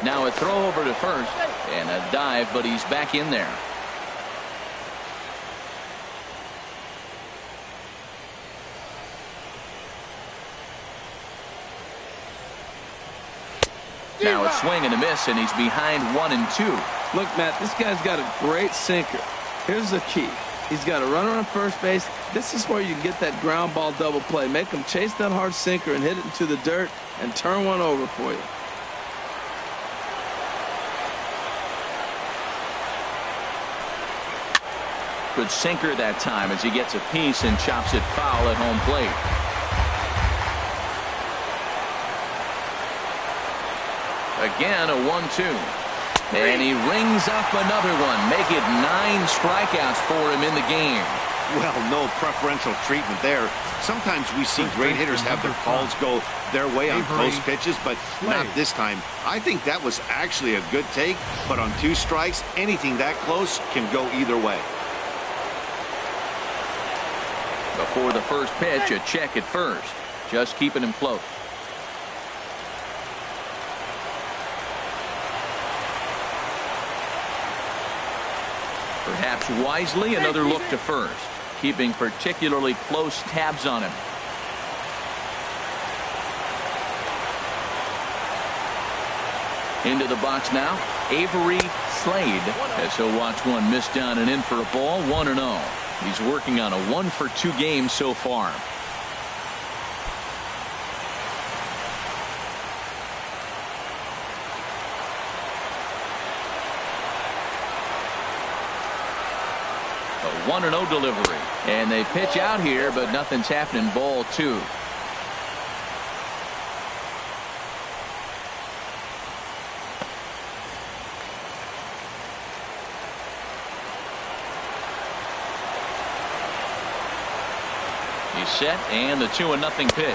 Now a throw over to first and a dive, but he's back in there. Now a swing and a miss, and he's behind 1-2. Look, Matt, this guy's got a great sinker. Here's the key. He's got a runner on first base. This is where you can get that ground ball double play. Make him chase that hard sinker and hit it into the dirt and turn one over for you. Good sinker that time as he gets a piece and chops it foul at home plate. Again, a 1-2. And he rings up another one. Make it 9 strikeouts for him in the game. Well, no preferential treatment there. Sometimes we see great hitters have their calls go their way on close pitches, but not this time. I think that was actually a good take, but on 2 strikes, anything that close can go either way. Before the first pitch, a check at first. Just keeping him close. Perhaps wisely, another look to first, keeping particularly close tabs on him. Into the box now, Avery Slade, as he'll watch one miss down and in for a ball. 1-0. He's working on a 1-for-2 game so far. A 1-0 delivery, and they pitch out here, but nothing's happening. Ball 2. He's set, and the 2-0 pitch.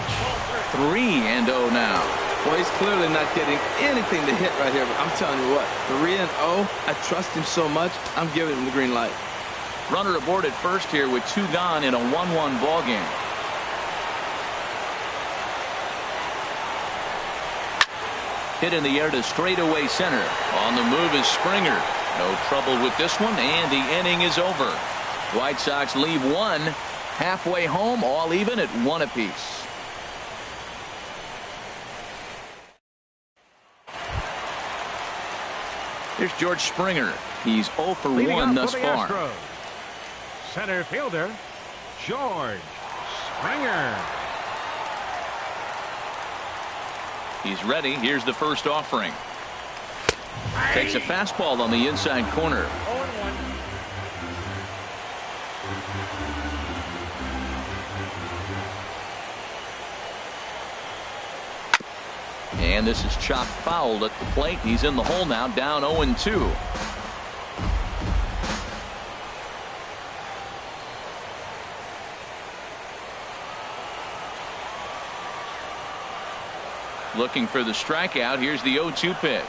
3-0 now. Well, he's clearly not getting anything to hit right here, but I'm telling you what, 3-0, I trust him so much, I'm giving him the green light. Runner aboard at first here with 2 gone in a 1-1 ball game. Hit in the air to straightaway center. On the move is Springer. No trouble with this one, and the inning is over. White Sox leave one halfway home, all even at 1 apiece. Here's George Springer. He's 0 for 1 thus far. Astros. Center fielder, George Springer. He's ready. Here's the first offering. Takes a fastball on the inside corner. 0-1. And this is chopped foul at the plate. He's in the hole now, down 0-2. Looking for the strikeout. Here's the 0-2 pitch.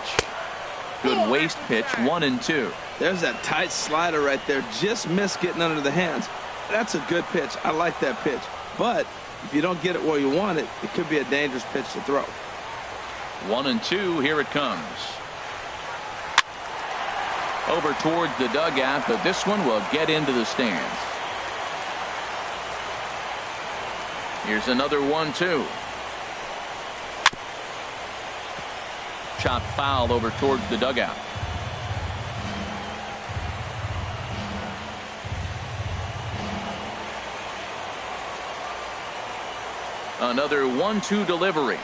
Good waist pitch. 1-2. There's that tight slider right there. Just missed getting under the hands. That's a good pitch. I like that pitch. But if you don't get it where you want it, it could be a dangerous pitch to throw. 1-2. Here it comes. Over towards the dugout, but this one will get into the stands. Here's another 1-2. Chopped foul over towards the dugout. Another 1-2 delivery.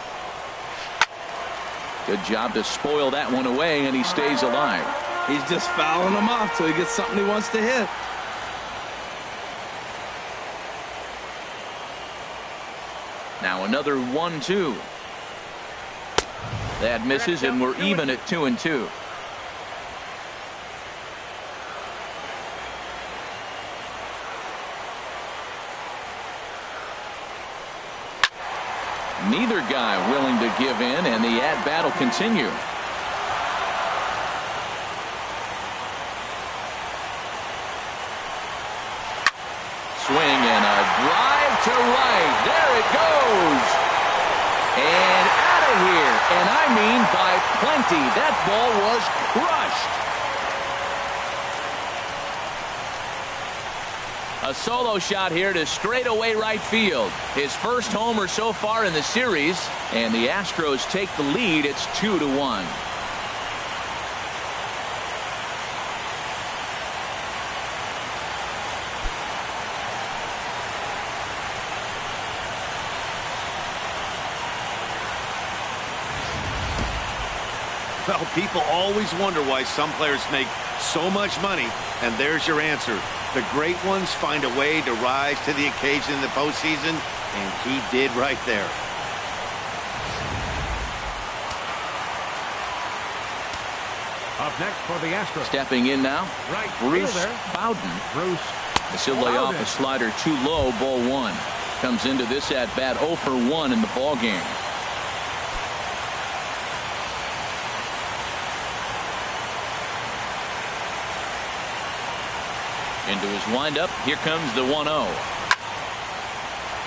Good job to spoil that one away, and he stays alive. He's just fouling them off till he gets something he wants to hit. Now another 1-2. That misses, and we're even at 2-2. Neither guy willing to give in, and the at-bat will continue. Swing and a drive to right. There it goes. And out of here. And I mean by plenty. That ball was crushed. A solo shot here to straightaway right field. His first homer so far in the series, and the Astros take the lead. It's 2-1. Well, people always wonder why some players make so much money, and there's your answer. The great ones find a way to rise to the occasion in the postseason, and he did right there. Up next for the Astros. Stepping in now, Right Bruce fielder. Bowden. Bruce. He'll lay off a slider too low, ball one. Comes into this at bat 0 for 1 in the ball game. Into his windup. Here comes the 1-0.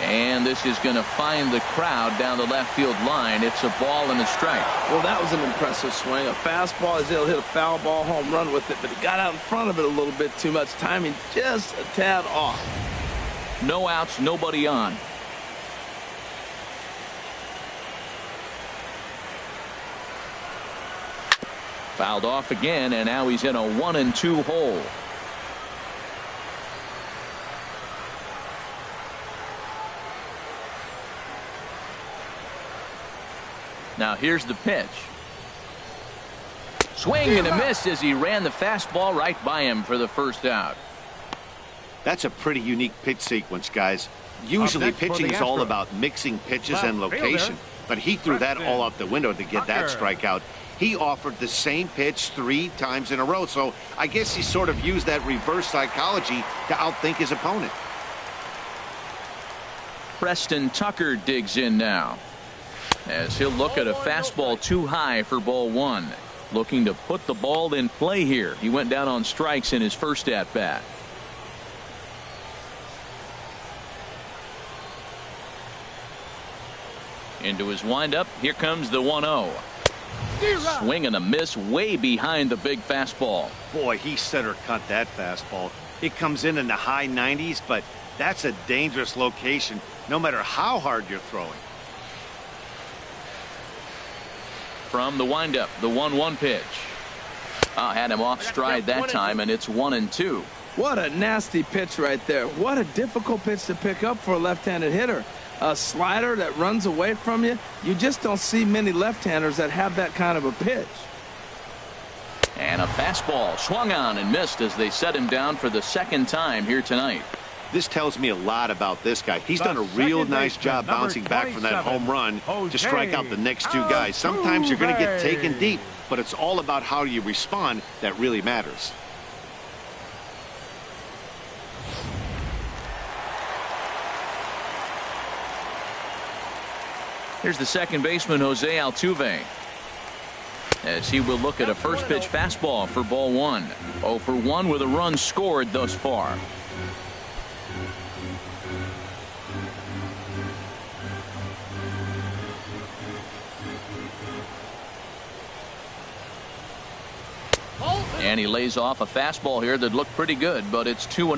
And this is going to find the crowd down the left field line. It's a ball and a strike. Well, that was an impressive swing. A fastball, he'll hit a foul ball home run with it, but he got out in front of it a little bit too much. Timing just a tad off. No outs, nobody on. Fouled off again, and now he's in a 1-2 hole. Now here's the pitch. Swing and a miss as he ran the fastball right by him for the first out. That's a pretty unique pitch sequence, guys. Usually pitching is all about mixing pitches and location, but he threw that all out the window to get that strikeout. He offered the same pitch 3 times in a row, so I guess he sort of used that reverse psychology to outthink his opponent. Preston Tucker digs in now, as he'll look at a fastball too high for ball 1. Looking to put the ball in play here. He went down on strikes in his first at bat. Into his windup. Here comes the 1-0. Swing and a miss way behind the big fastball. Boy, he center cut that fastball. It comes in the high 90s, but that's a dangerous location no matter how hard you're throwing. From the windup, the 1-1 pitch. Had him off stride that time, and it's 1-2. What a nasty pitch right there. What a difficult pitch to pick up for a left-handed hitter. A slider that runs away from you. You just don't see many left-handers that have that kind of a pitch. And a fastball swung on and missed as they set him down for the second time here tonight. This tells me a lot about this guy. He's done a real nice job bouncing back from that home run to strike out the next 2 guys. Sometimes you're going to get taken deep, but it's all about how you respond that really matters. Here's the second baseman, Jose Altuve, as he will look at a first pitch fastball for ball 1. 0 for 1 with a run scored thus far. And he lays off a fastball here that looked pretty good, but it's 2-0.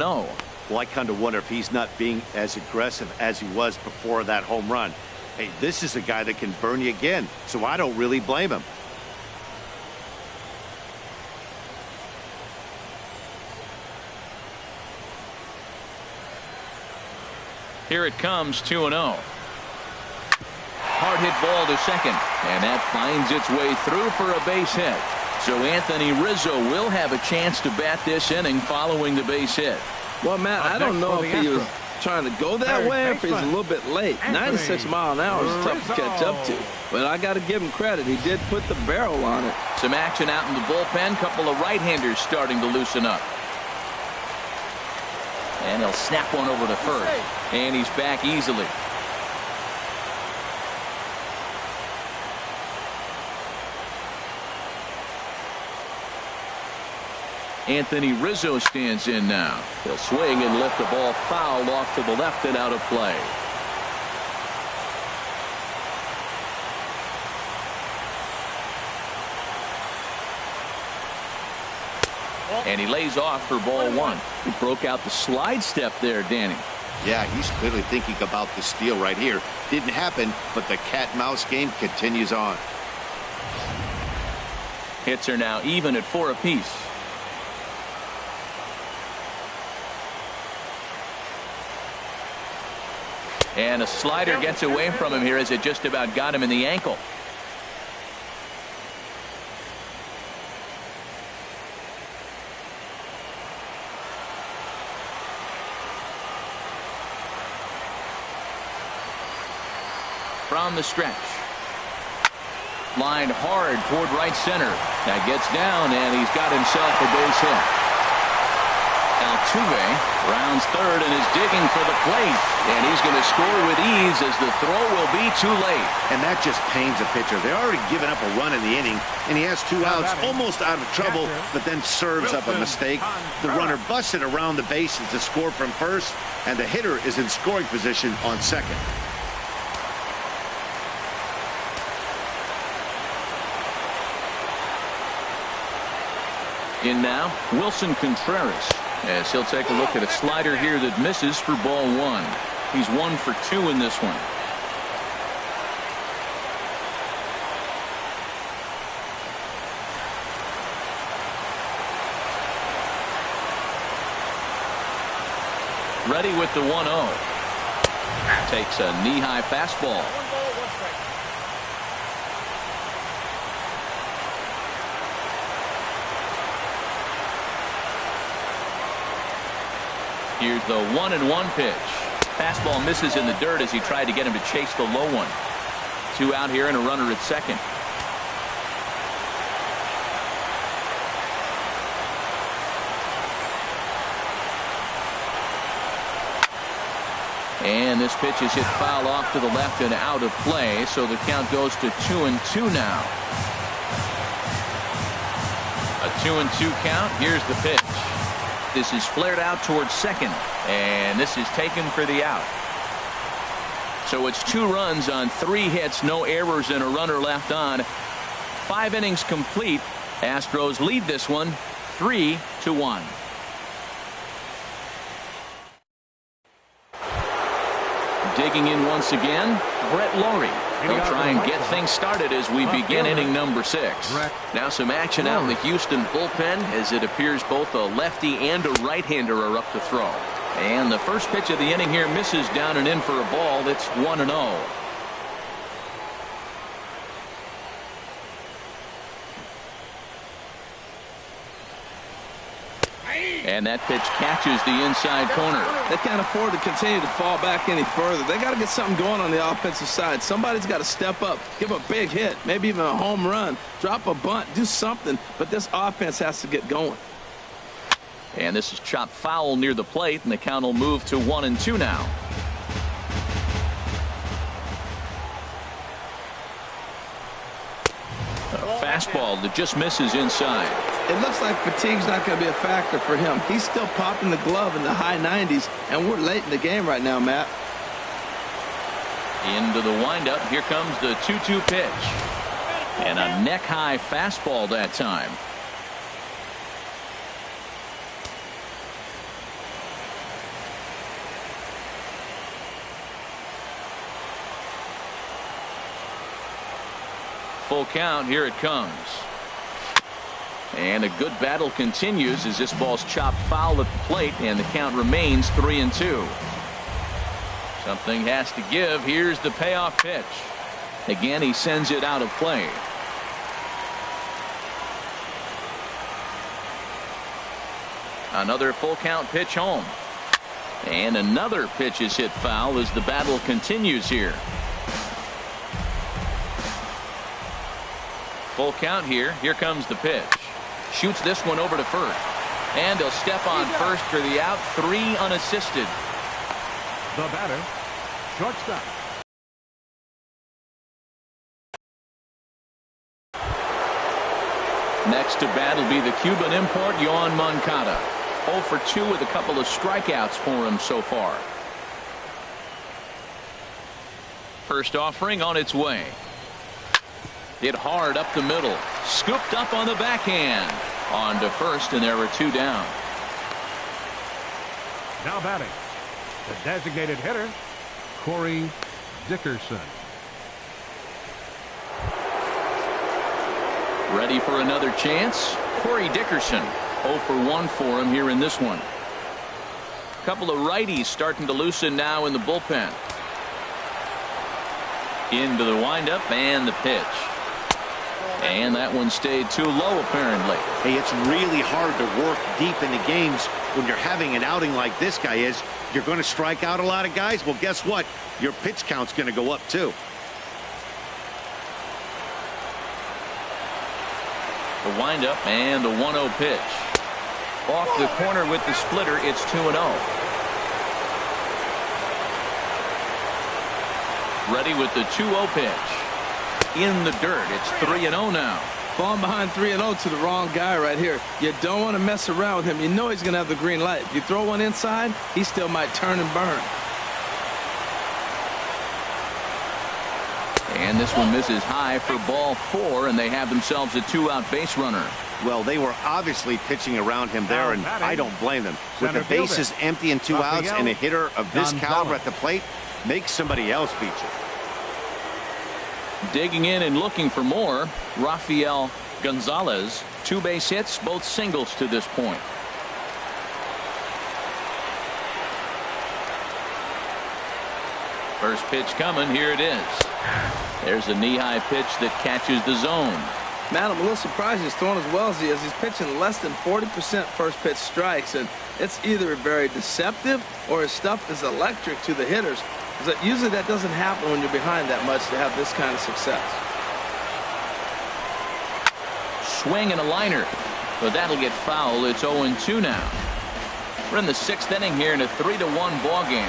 Well, I kind of wonder if he's not being as aggressive as he was before that home run. Hey, this is a guy that can burn you again, so I don't really blame him. Here it comes, 2-0. Hard hit ball to second, and that finds its way through for a base hit. So Anthony Rizzo will have a chance to bat this inning following the base hit. Well, Matt, I don't know if he was trying to go that way or if he's a little bit late. 96 miles an hour is tough to catch up to. But I got to give him credit. He did put the barrel on it. Some action out in the bullpen. Couple of right-handers starting to loosen up. And he'll snap one over to first. And he's back easily. Anthony Rizzo stands in now. He'll swing and lift the ball foul off to the left and out of play. And he lays off for ball one. He broke out the slide step there, Danny. Yeah, he's clearly thinking about the steal right here. Didn't happen, but the cat-mouse game continues on. Hits are now even at 4 apiece. And a slider gets away from him here as it just about got him in the ankle. From the stretch. Lined hard toward right center. That gets down, and he's got himself a base hit. Altuve rounds third and is digging for the plate. And he's going to score with ease as the throw will be too late. And that just pains a pitcher. They're already given up a run in the inning, and he has 2 outs, almost out of trouble, but then serves up a mistake. The runner busted around the bases to score from first, and the hitter is in scoring position on second. In now, Wilson Contreras, as he'll take a look at a slider here that misses for ball one. He's 1 for 2 in this one. Ready with the 1-0. Takes a knee-high fastball. Here's the 1-1 pitch. Fastball misses in the dirt as he tried to get him to chase the low one. 2 out here and a runner at second. And this pitch is hit foul off to the left and out of play, so the count goes to 2-2 now. A 2-2 count. Here's the pitch. This is flared out towards second, and this is taken for the out. So it's 2 runs on 3 hits, no errors, and a runner left on. 5 innings complete. Astros lead this one 3-1. Digging in once again, Brett Lawrie. He'll try and get things started as we begin inning number 6. Now some action out in the Houston bullpen as it appears both a lefty and a right-hander are up to throw. And the first pitch of the inning here misses down and in for a ball. It's 1-0. And that pitch catches the inside corner. They can't afford to continue to fall back any further. They got to get something going on the offensive side. Somebody's got to step up, give a big hit, maybe even a home run, drop a bunt, do something. But this offense has to get going. And this is chopped foul near the plate, and the count will move to 1-2 now. A fastball that just misses inside. It looks like fatigue's not going to be a factor for him. He's still popping the glove in the high 90s, and we're late in the game right now, Matt. Into the windup. Here comes the 2-2 pitch. And a neck-high fastball that time. Full count. Here it comes. And a good battle continues as this ball's chopped foul at the plate, and the count remains 3-2. Something has to give. Here's the payoff pitch. Again, he sends it out of play. Another full count pitch home. And another pitch is hit foul as the battle continues here. Full count here. Here comes the pitch. Shoots this one over to first. And he'll step on first for the out. 3 unassisted. The batter, shortstop. Next to bat will be the Cuban import, Yoan Moncada. 0 for 2 with a couple of strikeouts for him so far. First offering on its way. Hit hard up the middle. Scooped up on the backhand. On to first, and there were 2 down. Now batting, the designated hitter, Corey Dickerson. Ready for another chance. Corey Dickerson, 0 for 1 for him here in this one. Couple of righties starting to loosen now in the bullpen. Into the windup and the pitch. And that one stayed too low, apparently. Hey, it's really hard to work deep into games when you're having an outing like this guy is. You're going to strike out a lot of guys. Well, guess what? Your pitch count's going to go up, too. The windup and the 1-0 pitch. Off the corner with the splitter, it's 2-0. Ready with the 2-0 pitch. In the dirt, it's 3-0 now. Falling behind 3-0 to the wrong guy right here. You don't want to mess around with him. You know he's going to have the green light. If you throw one inside, he still might turn and burn. And this one misses high for ball 4, and they have themselves a 2-out base runner. Well, they were obviously pitching around him there, and I don't blame them. With the bases empty and 2 outs and a hitter of this caliber at the plate, make somebody else beat you. Digging in and looking for more, Rafael Gonzalez. 2 base hits, both singles to this point. First pitch coming. Here it is. There's a knee-high pitch that catches the zone. Man, I'm a little surprised he's throwing as well as he is. He's pitching less than 40% first pitch strikes, and it's either very deceptive or his stuff is electric to the hitters. Usually that doesn't happen when you're behind that much to have this kind of success. Swing and a liner, but that'll get foul. It's 0-2 now. We're in the 6th inning here in a 3-1 ball game.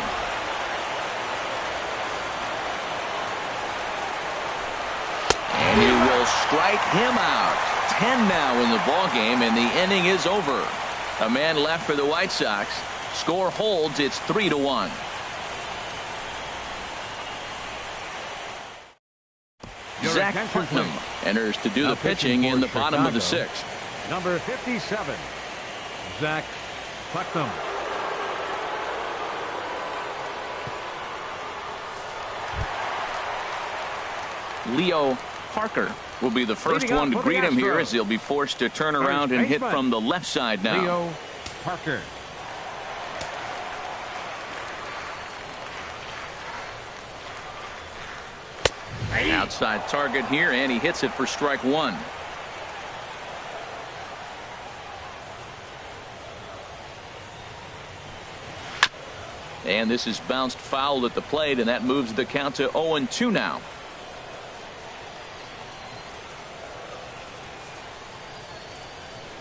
And he will strike him out. 10 now in the ball game, and the inning is over. A man left for the White Sox. Score holds. It's 3-1. Zach Putnam enters to do the pitching in the bottom of the 6th. Number 57, Zach Putnam. Leo Parker will be the first one to greet him here, as he'll be forced to turn around and hit from the left side now. Leo Parker. Outside target here, and he hits it for strike 1. And this is bounced foul at the plate, and that moves the count to 0-2 now.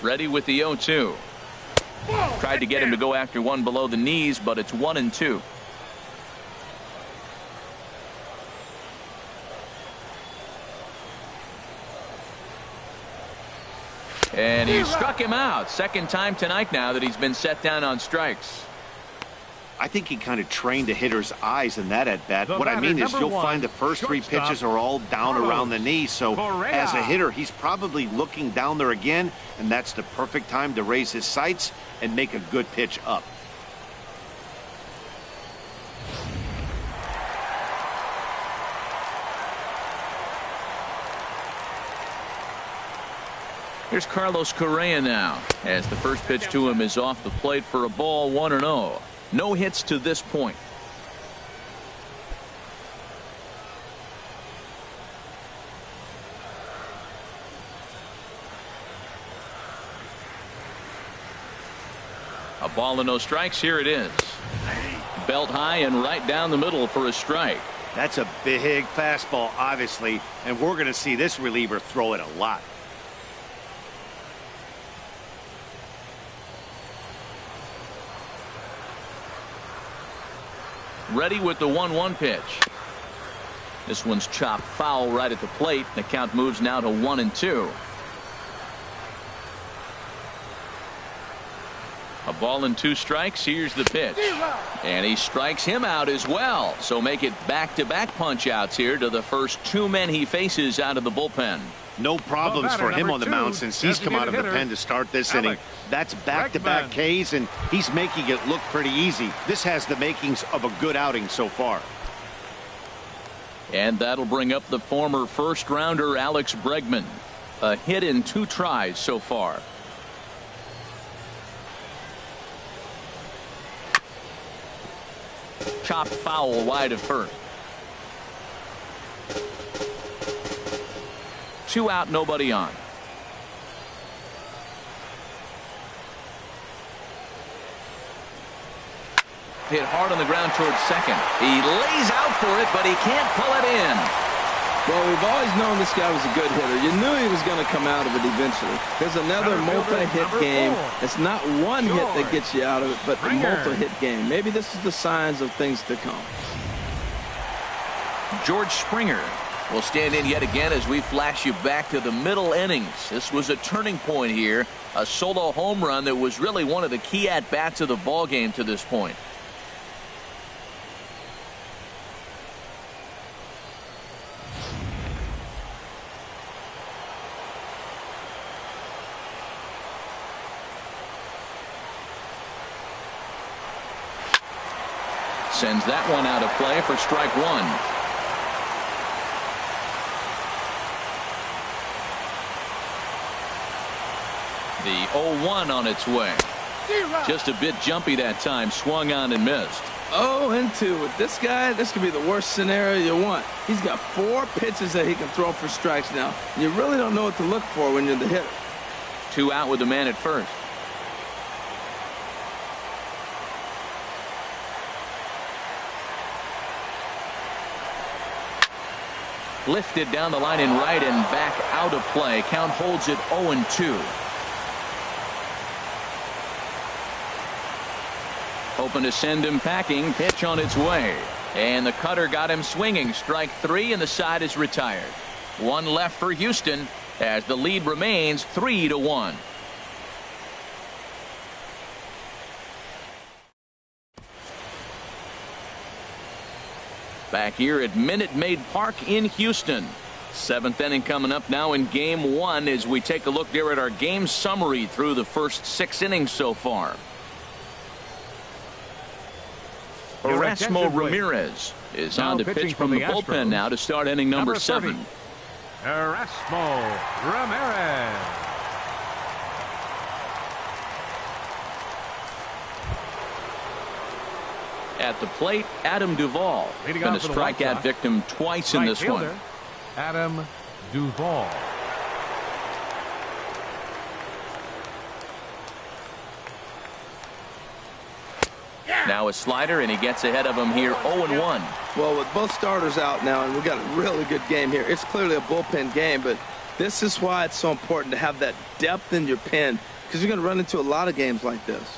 Ready with the 0-2. Tried to get him to go after one below the knees, but it's 1-2. And he struck him out. Second time tonight now that he's been set down on strikes. I think he kind of trained the hitter's eyes in that at bat. What I mean is you'll find the first 3 pitches are all down around the knee. So as a hitter, he's probably looking down there again, and that's the perfect time to raise his sights and make a good pitch up. Here's Carlos Correa now, as the first pitch to him is off the plate for a ball, 1-0. No hits to this point. A ball and no strikes. Here it is. Belt high and right down the middle for a strike. That's a big fastball, obviously, and we're going to see this reliever throw it a lot. Ready with the 1-1 pitch. This one's chopped foul right at the plate. The count moves now to 1-2. A ball and 2 strikes. Here's the pitch. And he strikes him out as well. So make it back-to-back punch outs here to the first 2 men he faces out of the bullpen. No problems for him on the mound since he's come out of the pen to start this inning. That's back-to-back Ks, and he's making it look pretty easy. This has the makings of a good outing so far. And that'll bring up the former first-rounder Alex Bregman. A hit in 2 tries so far. Chopped foul wide of first. 2 out, nobody on. Hit hard on the ground towards second. He lays out for it, but he can't pull it in. Well, we've always known this guy was a good hitter. You knew he was going to come out of it eventually. There's another multi-hit game. It's not one hit that gets you out of it, but a multi-hit game. Maybe this is the signs of things to come. George Springer will stand in yet again as we flash you back to the middle innings. This was a turning point here. A solo home run that was really one of the key at-bats of the ball game to this point. Sends that one out of play for strike 1. The 0-1 on its way. Just a bit jumpy that time. Swung on and missed. 0-2 with this guy. This could be the worst scenario you want. He's got 4 pitches that he can throw for strikes now. You really don't know what to look for when you're the hitter. 2 out with the man at first. Lifted down the line in right and back out of play. Count holds it 0-2. Hoping to send him packing. Pitch on its way. And the cutter got him swinging. Strike 3 and the side is retired. 1 left for Houston as the lead remains 3-1. Back here at Minute Maid Park in Houston. 7th inning coming up now in game 1 as we take a look there at our game summary through the first 6 innings so far. Erasmo Ramirez is on to pitch from the bullpen now to start inning number 7. Erasmo Ramirez. At the plate, Adam Duvall. Been a strikeout victim twice in this one. Adam Duvall. Now a slider, and he gets ahead of him here 0-1. Well, with both starters out now, and we got a really good game here. It's clearly a bullpen game, but this is why it's so important to have that depth in your pen, because you're going to run into a lot of games like this.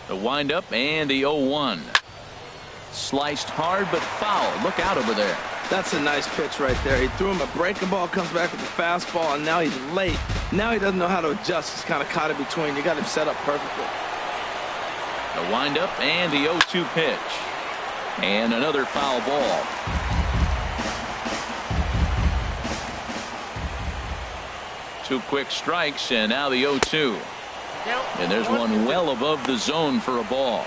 The windup and the 0-1. Sliced hard but foul. Look out over there. That's a nice pitch right there. He threw him a breaking ball, comes back with a fastball, and now he's late. Now he doesn't know how to adjust. He's kind of caught in between. You got him set up perfectly. The windup and the 0-2 pitch. And another foul ball. Two quick strikes, and now the 0-2. And there's one well above the zone for a ball.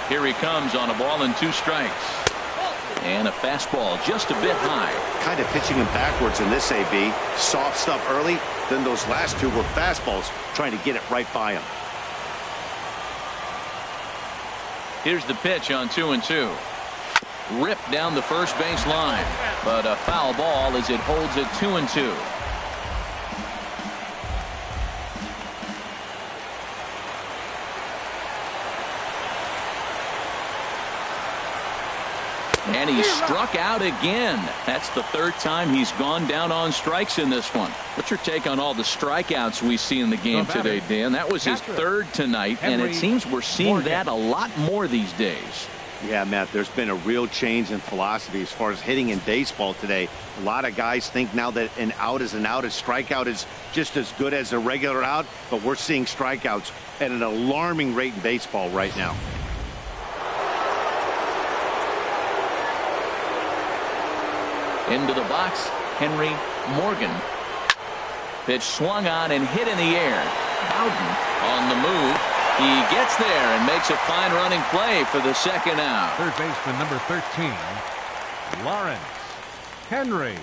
Here he comes on a ball and 2 strikes. And a fastball just a bit high. Kind of pitching him backwards in this AB. Soft stuff early, then those last 2 were fastballs, trying to get it right by him. Here's the pitch on 2-2. Ripped down the first base line, but a foul ball as it holds it 2-2. And he struck out again. That's the 3rd time he's gone down on strikes in this one. What's your take on all the strikeouts we see in the game today, Dan? That was his 3rd tonight, and it seems we're seeing that a lot more these days. Yeah, Matt, there's been a real change in philosophy as far as hitting in baseball today. A lot of guys think now that an out is an out. A strikeout is just as good as a regular out, but we're seeing strikeouts at an alarming rate in baseball right now. Into the box, Henry Morgan. Pitch swung on and hit in the air. Bowden on the move. He gets there and makes a fine running play for the second out. Third baseman number 13, Lawrence Henry.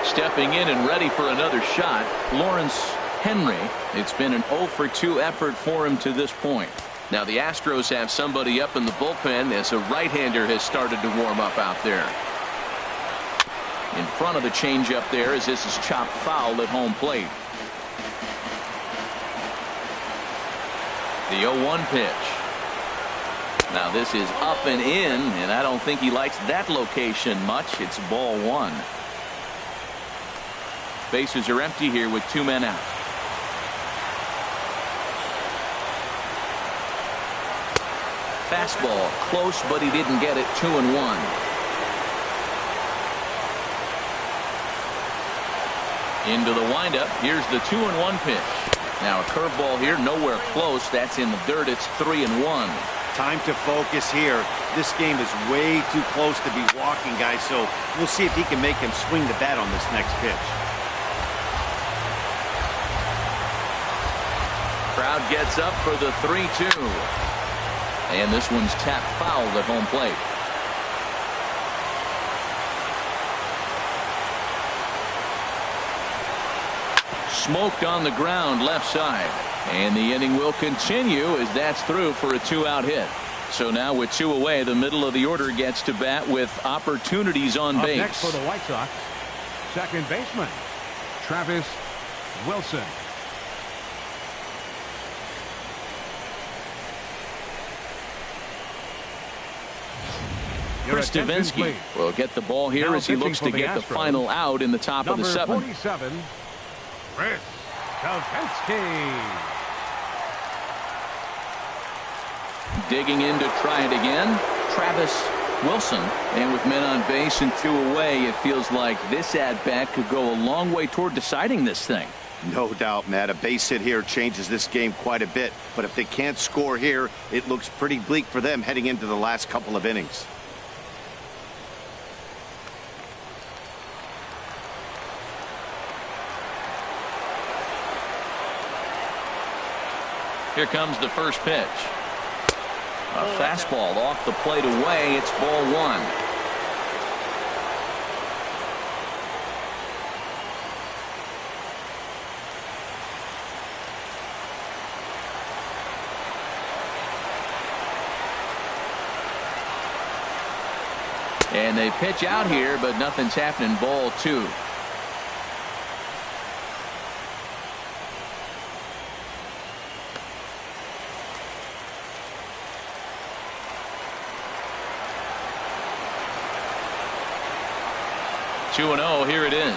Stepping in and ready for another shot, Lawrence Henry. It's been an 0 for 2 effort for him to this point. Now the Astros have somebody up in the bullpen as a right-hander has started to warm up out there. In front of the changeup there as this is chopped foul at home plate. The 0-1 pitch. Now this is up and in, and I don't think he likes that location much. It's ball one. Bases are empty here with 2 men out. Fastball close, but he didn't get it. 2-1. Into the windup. Here's the 2-1 pitch. Now a curveball here, nowhere close. That's in the dirt. It's 3-1. Time to focus here. This game is way too close to be walking, guys, so we'll see if he can make him swing the bat on this next pitch. Crowd gets up for the 3-2. And this one's tapped foul at home plate. Smoked on the ground left side. And the inning will continue as that's through for a 2-out hit. So now with 2 away, the middle of the order gets to bat with opportunities on base. Up next for the White Sox, second baseman Travis Wilson. Chris Davinsky will get the ball here as he looks to get the final out in the top of the 7th. Number 47, Chris Davinsky. Digging in to try it again, Travis Wilson. And with men on base and 2 away, it feels like this at-bat could go a long way toward deciding this thing. No doubt, Matt. A base hit here changes this game quite a bit. But if they can't score here, it looks pretty bleak for them heading into the last couple of innings. Here comes the first pitch. A fastball off the plate away. It's ball one. And they pitch out here, but nothing's happening. Ball two. Two and 0. Here it is.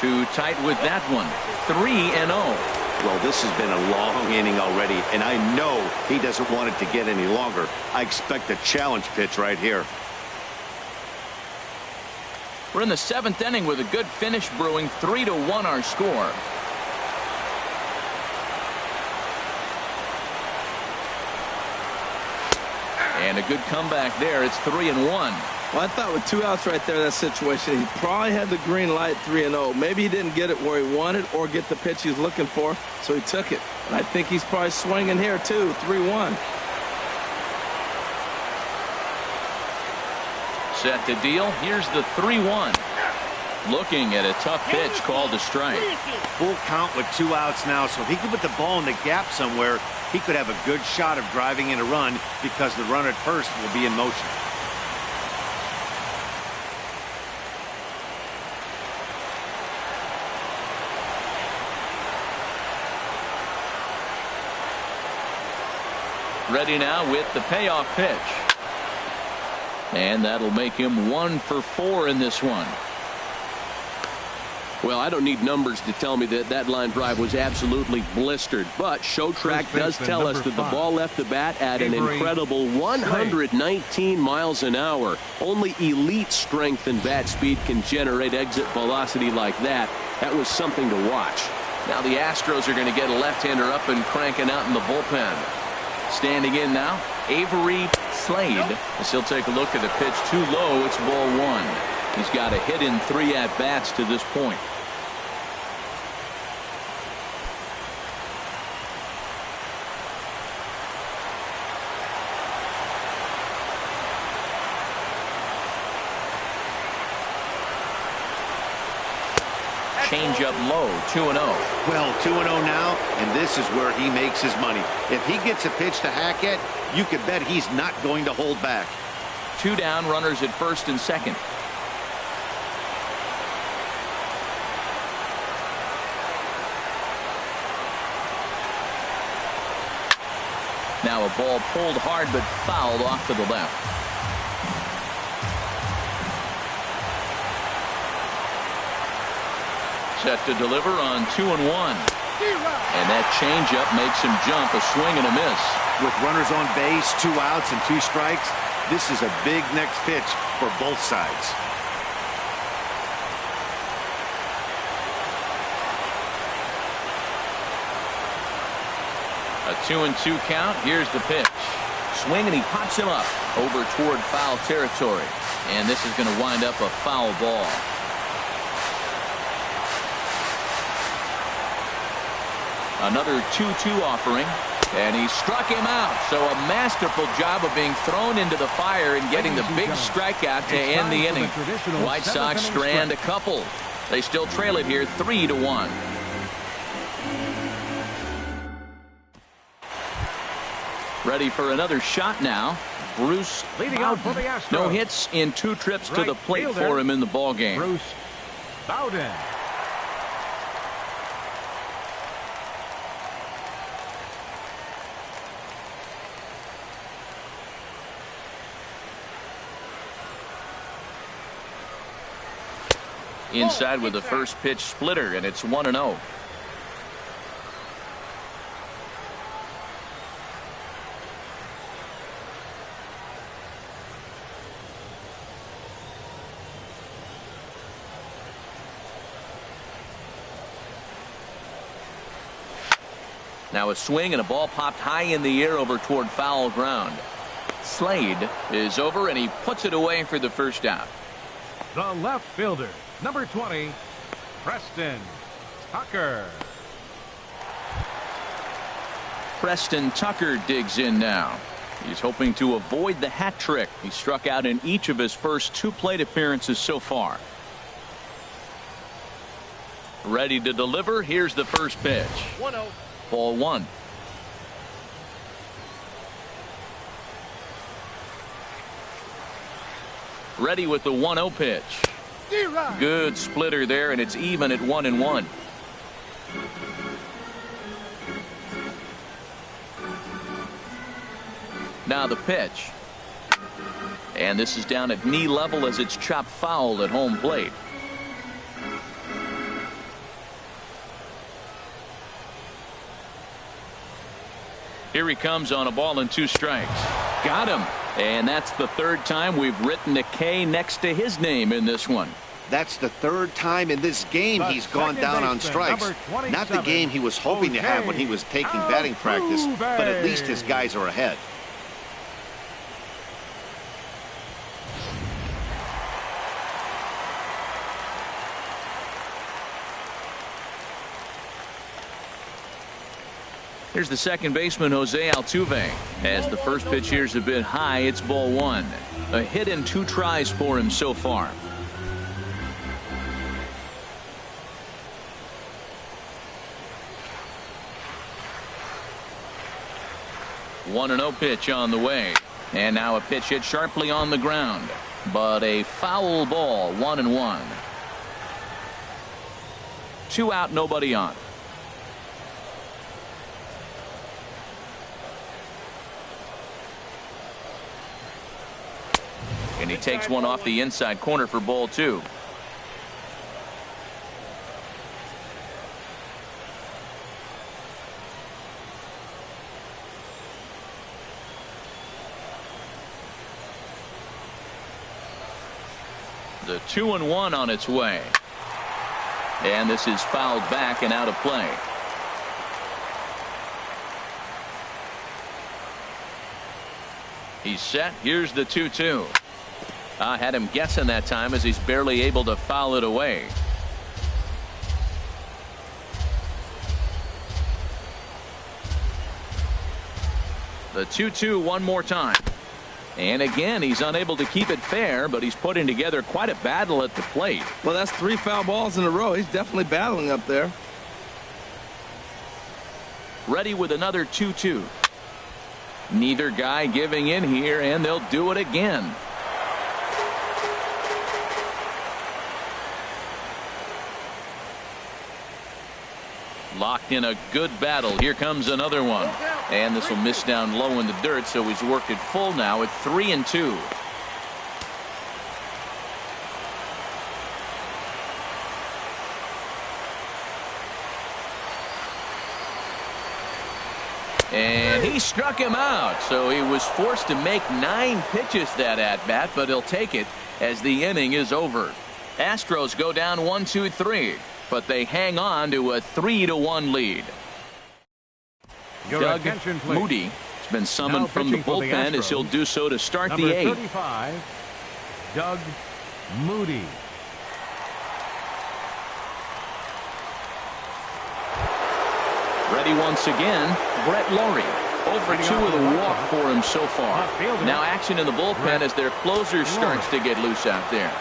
Too tight with that one. 3-0. Well, this has been a long inning already, and I know he doesn't want it to get any longer. I expect a challenge pitch right here. We're in the 7th inning with a good finish brewing. 3-1 our score. And a good comeback there. It's 3-1. Well, I thought with 2 outs right there in that situation, he probably had the green light. 3-0. Maybe he didn't get it where he wanted or get the pitch he was looking for, so he took it. And I think he's probably swinging here too. 3-1. Set to deal. Here's the 3-1. Looking at a tough pitch called a strike. Full count with 2 outs now, so if he could put the ball in the gap somewhere, he could have a good shot of driving in a run because the runner at first will be in motion. Ready now with the payoff pitch. And that'll make him 1 for 4 in this one. Well, I don't need numbers to tell me that that line drive was absolutely blistered. But ShowTrack does tell us that the ball left the bat at an incredible 119 miles an hour. Only elite strength and bat speed can generate exit velocity like that. That was something to watch. Now the Astros are going to get a left-hander up and cranking out in the bullpen. Standing in now, Avery Slade. As he'll take a look at the pitch too low. It's ball one. He's got a hit in 3 at-bats to this point. Change up low, 2-0. Well, 2-0 now, and this is where he makes his money. If he gets a pitch to hack at, you can bet he's not going to hold back. 2 down, runners at first and second. Now a ball pulled hard but fouled off to the left. Set to deliver on 2-1. And that changeup makes him jump, a swing and a miss. With runners on base, 2 outs and 2 strikes, this is a big next pitch for both sides. A 2-2 count. Here's the pitch. Swing, and he pops him up over toward foul territory. And this is going to wind up a foul ball. Another 2-2 offering, and he struck him out. So a masterful job of being thrown into the fire and getting the big strikeout to end the inning. White Sox strand a couple. They still trail it here 3-1. Ready for another shot now. Bruce Bowden. No hits in 2 trips to the plate for him in the ballgame. Bruce Bowden. Inside with the first pitch splitter, and it's 1-0. Now a swing and a ball popped high in the air over toward foul ground. Slade is over, and he puts it away for the first out. The left fielder, number 20, Preston Tucker. Preston Tucker digs in now. He's hoping to avoid the hat trick. He struck out in each of his first 2 plate appearances so far. Ready to deliver. Here's the first pitch. 1-0. Ball 1. Ready with the 1-0 pitch. Good splitter there, and it's even at 1-1. Now the pitch. And this is down at knee level as it's chopped foul at home plate. Here he comes on a ball and 2 strikes. Got him. And that's the 3rd time we've written a K next to his name in this one. That's the 3rd time in this game he's gone down on strikes. Not the game he was hoping to have when he was taking batting practice, but at least his guys are ahead. Here's the second baseman, Jose Altuve. As the first pitch here's a bit high, it's ball 1. A hit in 2 tries for him so far. One 1-0 pitch on the way. And now a pitch hit sharply on the ground. But a foul ball, 1-1. 2 out, nobody on. And he takes one off the inside corner for ball 2. The 2-1 on its way. And this is fouled back and out of play. He's set. Here's the 2-2. Had him guessing that time as he's barely able to foul it away. The 2-2 one more time. And again, he's unable to keep it fair, but he's putting together quite a battle at the plate. Well, that's 3 foul balls in a row. He's definitely battling up there. Ready with another 2-2. Neither guy giving in here, and they'll do it again. Locked in a good battle. Here comes another one. And this will miss down low in the dirt, so he's worked it full now at 3-2. And he struck him out, so he was forced to make 9 pitches that at bat, but he'll take it as the inning is over. Astros go down 1-2-3, but they hang on to a 3-1 lead. Doug Moody has been summoned from the bullpen as he'll do so to start the 8th. Number 35, Doug Moody. Ready once again, Brett Laurie. Over 2 with a walk for him so far. Now action in the bullpen as their closer starts to get loose out there.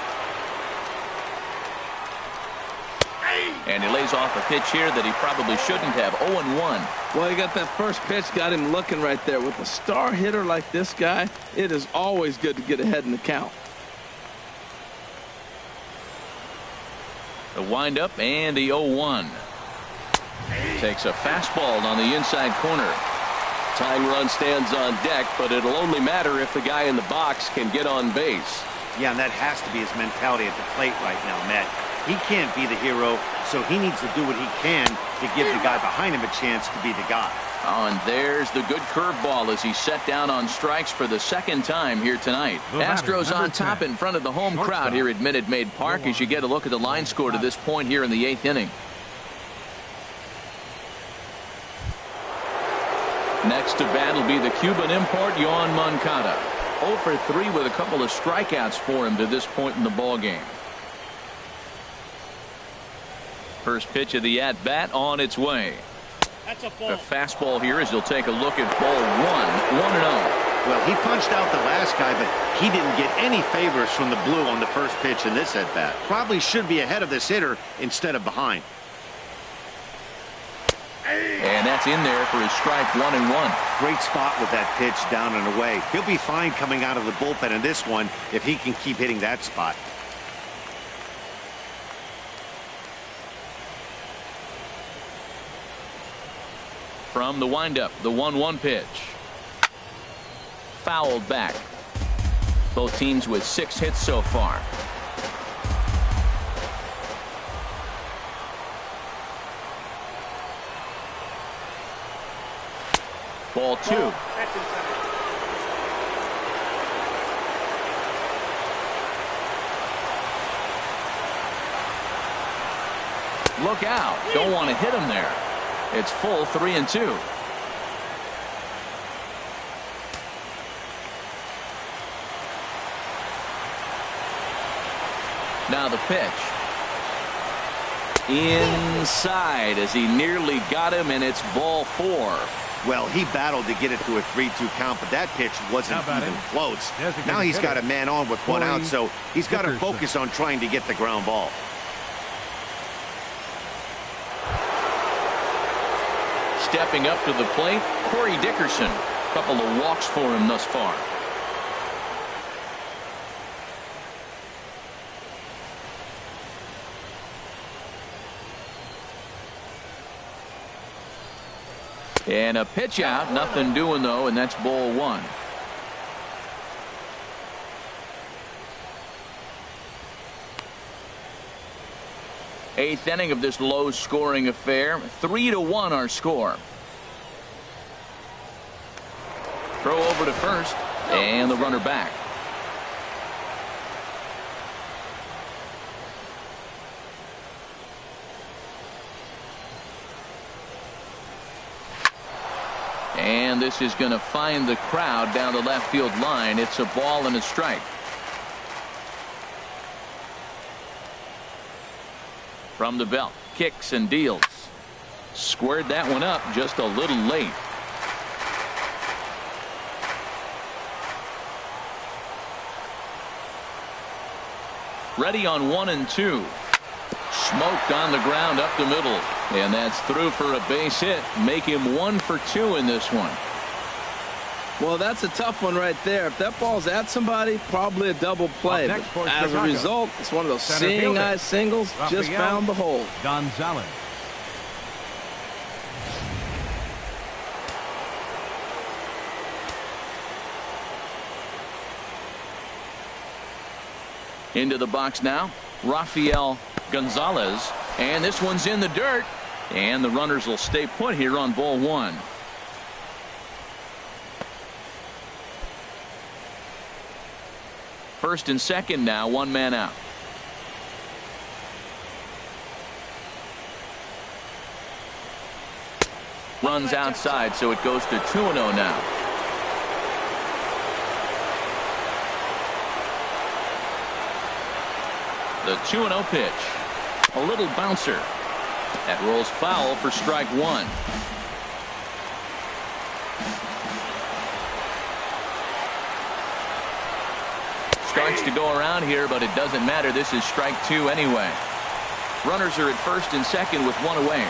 And he lays off a pitch here that he probably shouldn't have. 0-1. Well, he got that first pitch, got him looking right there. With a star hitter like this guy, it is always good to get ahead in the count. The windup and the 0-1. Takes a fastball on the inside corner. Tying run stands on deck, but it'll only matter if the guy in the box can get on base. Yeah, and that has to be his mentality at the plate right now, Matt. He can't be the hero, so he needs to do what he can to give the guy behind him a chance to be the guy. Oh, and there's the good curveball as he's set down on strikes for the 2nd time here tonight. Astros on top in front of the home crowd here at Minute Maid Park as you get a look at the line score to this point here in the 8th inning. Next to bat will be the Cuban import, Yoan Moncada. 0 for 3 with a couple of strikeouts for him to this point in the ballgame. First pitch of the at-bat on its way. That's a ball. The fastball here as he'll take a look at ball 1, 1-0. Well, he punched out the last guy, but he didn't get any favors from the blue on the first pitch in this at-bat. Probably should be ahead of this hitter instead of behind. And that's in there for his strike 1-1. Great spot with that pitch down and away. He'll be fine coming out of the bullpen in this one if he can keep hitting that spot. From the windup, the 1-1 pitch. Fouled back. Both teams with 6 hits so far. Ball 2. Look out. Don't want to hit him there. It's full 3-2. Now the pitch. Inside as he nearly got him, and it's ball 4. Well, he battled to get it to a 3-2 count, but that pitch wasn't even close. Now he's got a man on with 1 out, so he's got to focus on trying to get the ground ball. Stepping up to the plate, Corey Dickerson. A couple of walks for him thus far. And a pitch out, nothing doing though, and that's ball 1. Eighth inning of this low-scoring affair. 3-1 our score. Throw over to first, and the runner back. And this is going to find the crowd down the left field line. It's a ball and a strike. From the belt, kicks and deals. Squared that one up just a little late. Ready on 1 and 2. Smoked on the ground up the middle. And that's through for a base hit. Make him 1 for 2 in this one. Well, that's a tough one right there. If that ball's at somebody, probably a double play. But as a result, it's one of those seeing eye singles. Just found the hole. Gonzalez. Into the box now, Rafael Gonzalez, and this one's in the dirt, and the runners will stay put here on ball 1. First and second now, 1 man out. Runs outside, so it goes to 2-0 now. The 2-0 pitch. A little bouncer. That rolls foul for strike 1. Starts to go around here, but it doesn't matter. This is strike 2 anyway. Runners are at first and second with 1 away.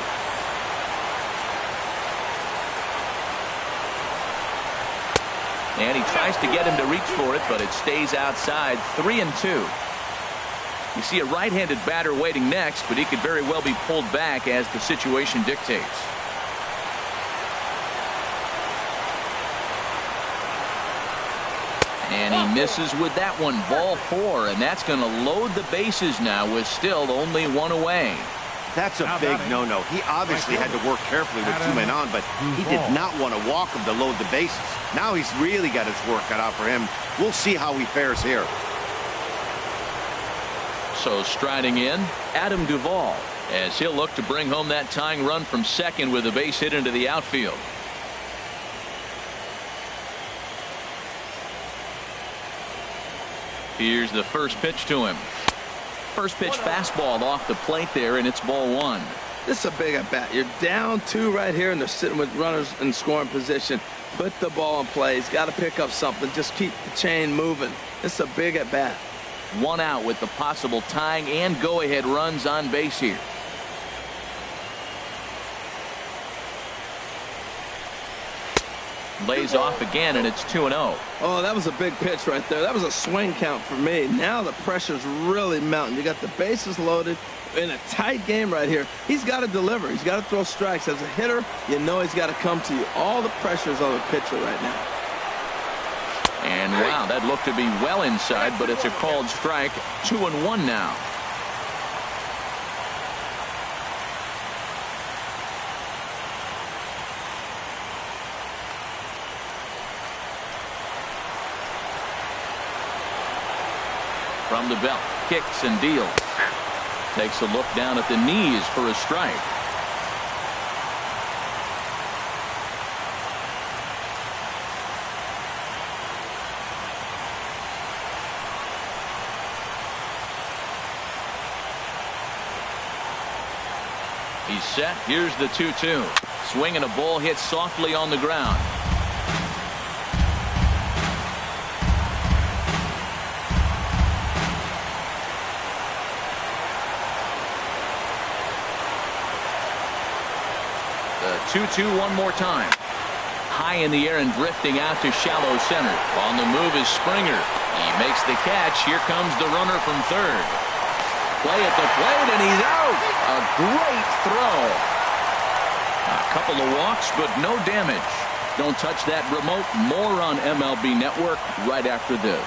And he tries to get him to reach for it, but it stays outside. 3-2. You see a right-handed batter waiting next, but he could very well be pulled back as the situation dictates. And he misses with that one. Ball 4, and that's going to load the bases now with still only 1 away. That's a big no-no. He obviously had to work carefully with 2 men on, but he did not want to walk him to load the bases. Now he's really got his work cut out for him. We'll see how he fares here. So striding in, Adam Duvall, as he'll look to bring home that tying run from second with a base hit into the outfield. Here's the first pitch to him. First pitch fastball off the plate there, and it's ball 1. This is a big at bat. You're down 2 right here, and they're sitting with runners in scoring position. Put the ball in play. He's got to pick up something. Just keep the chain moving. This is a big at bat. 1 out with the possible tying and go-ahead runs on base here. Lays off again, and it's 2-0. Oh, that was a big pitch right there. That was a swing count for me. Now the pressure's really mounting. You got the bases loaded in a tight game right here. He's got to deliver. He's got to throw strikes. As a hitter, you know he's got to come to you. All the pressure's on the pitcher right now. And wow, that looked to be well inside, but it's a called strike. 2-1 now. From the belt, kicks and deals. Takes a look down at the knees for a strike. He's set. Here's the 2-2. Swing and a ball hit softly on the ground. The 2-2 one more time. High in the air and drifting out to shallow center. On the move is Springer. He makes the catch. Here comes the runner from third. Play at the plate, and he's out. A great throw. A couple of walks, but no damage. Don't touch that remote. More on MLB Network right after this.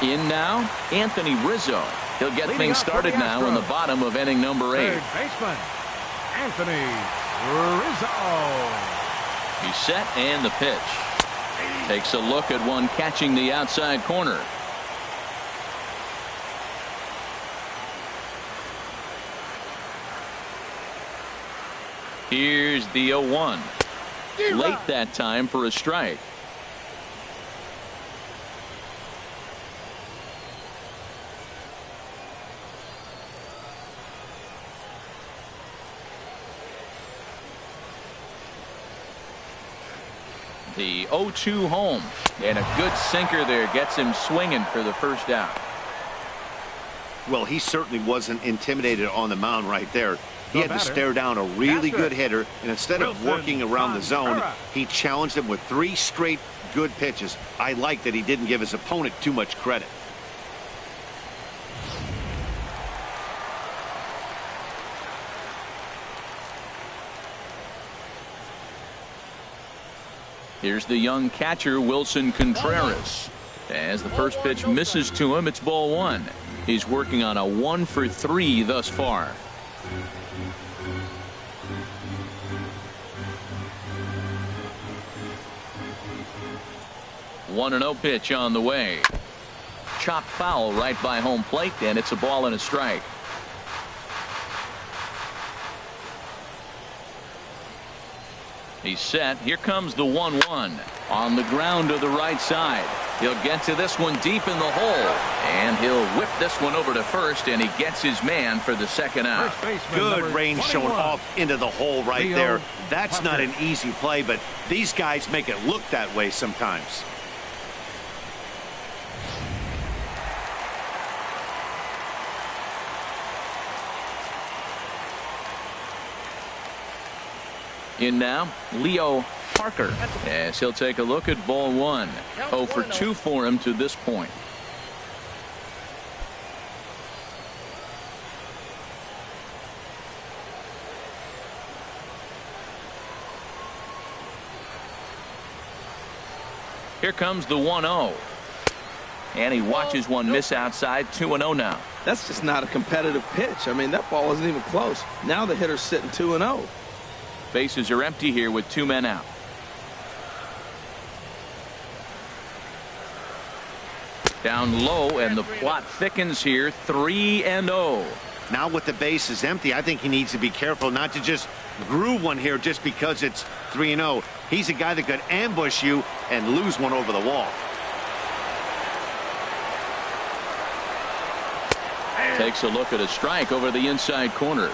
In now, Anthony Rizzo. He'll get things started now in the bottom of inning number 8. Third baseman, Anthony Rizzo. He's set, and the pitch. Takes a look at one catching the outside corner. Here's the 0-1. Late that time for a strike. The 0-2 home, and a good sinker there gets him swinging for the first out. Well, he certainly wasn't intimidated on the mound right there. He had to stare down a really good hitter, and instead of working around the zone, he challenged him with 3 straight good pitches. I like that he didn't give his opponent too much credit. Here's the young catcher, Wilson Contreras. As the first pitch misses to him, it's ball 1. He's working on a 1 for 3 thus far. One 1-0 pitch on the way. Chopped foul right by home plate, and it's a ball and a strike. He's set. Here comes the 1-1 on the ground to the right side. He'll get to this one deep in the hole, and he'll whip this one over to first, and he gets his man for the second out. Good range shown off into the hole right there. That's not an easy play, but these guys make it look that way sometimes. In now, Leo Parker, as he'll take a look at ball 1. 0 for 2 for him to this point. Here comes the 1-0. And he watches one miss outside. 2-0 now. That's just not a competitive pitch. I mean, that ball wasn't even close. Now the hitter's sitting 2-0. Bases are empty here with 2 men out. Down low, and the plot thickens here. 3-0. Now with the bases empty, I think he needs to be careful not to just groove one here just because it's 3-0. He's a guy that could ambush you and lose one over the wall. Takes a look at a strike over the inside corner.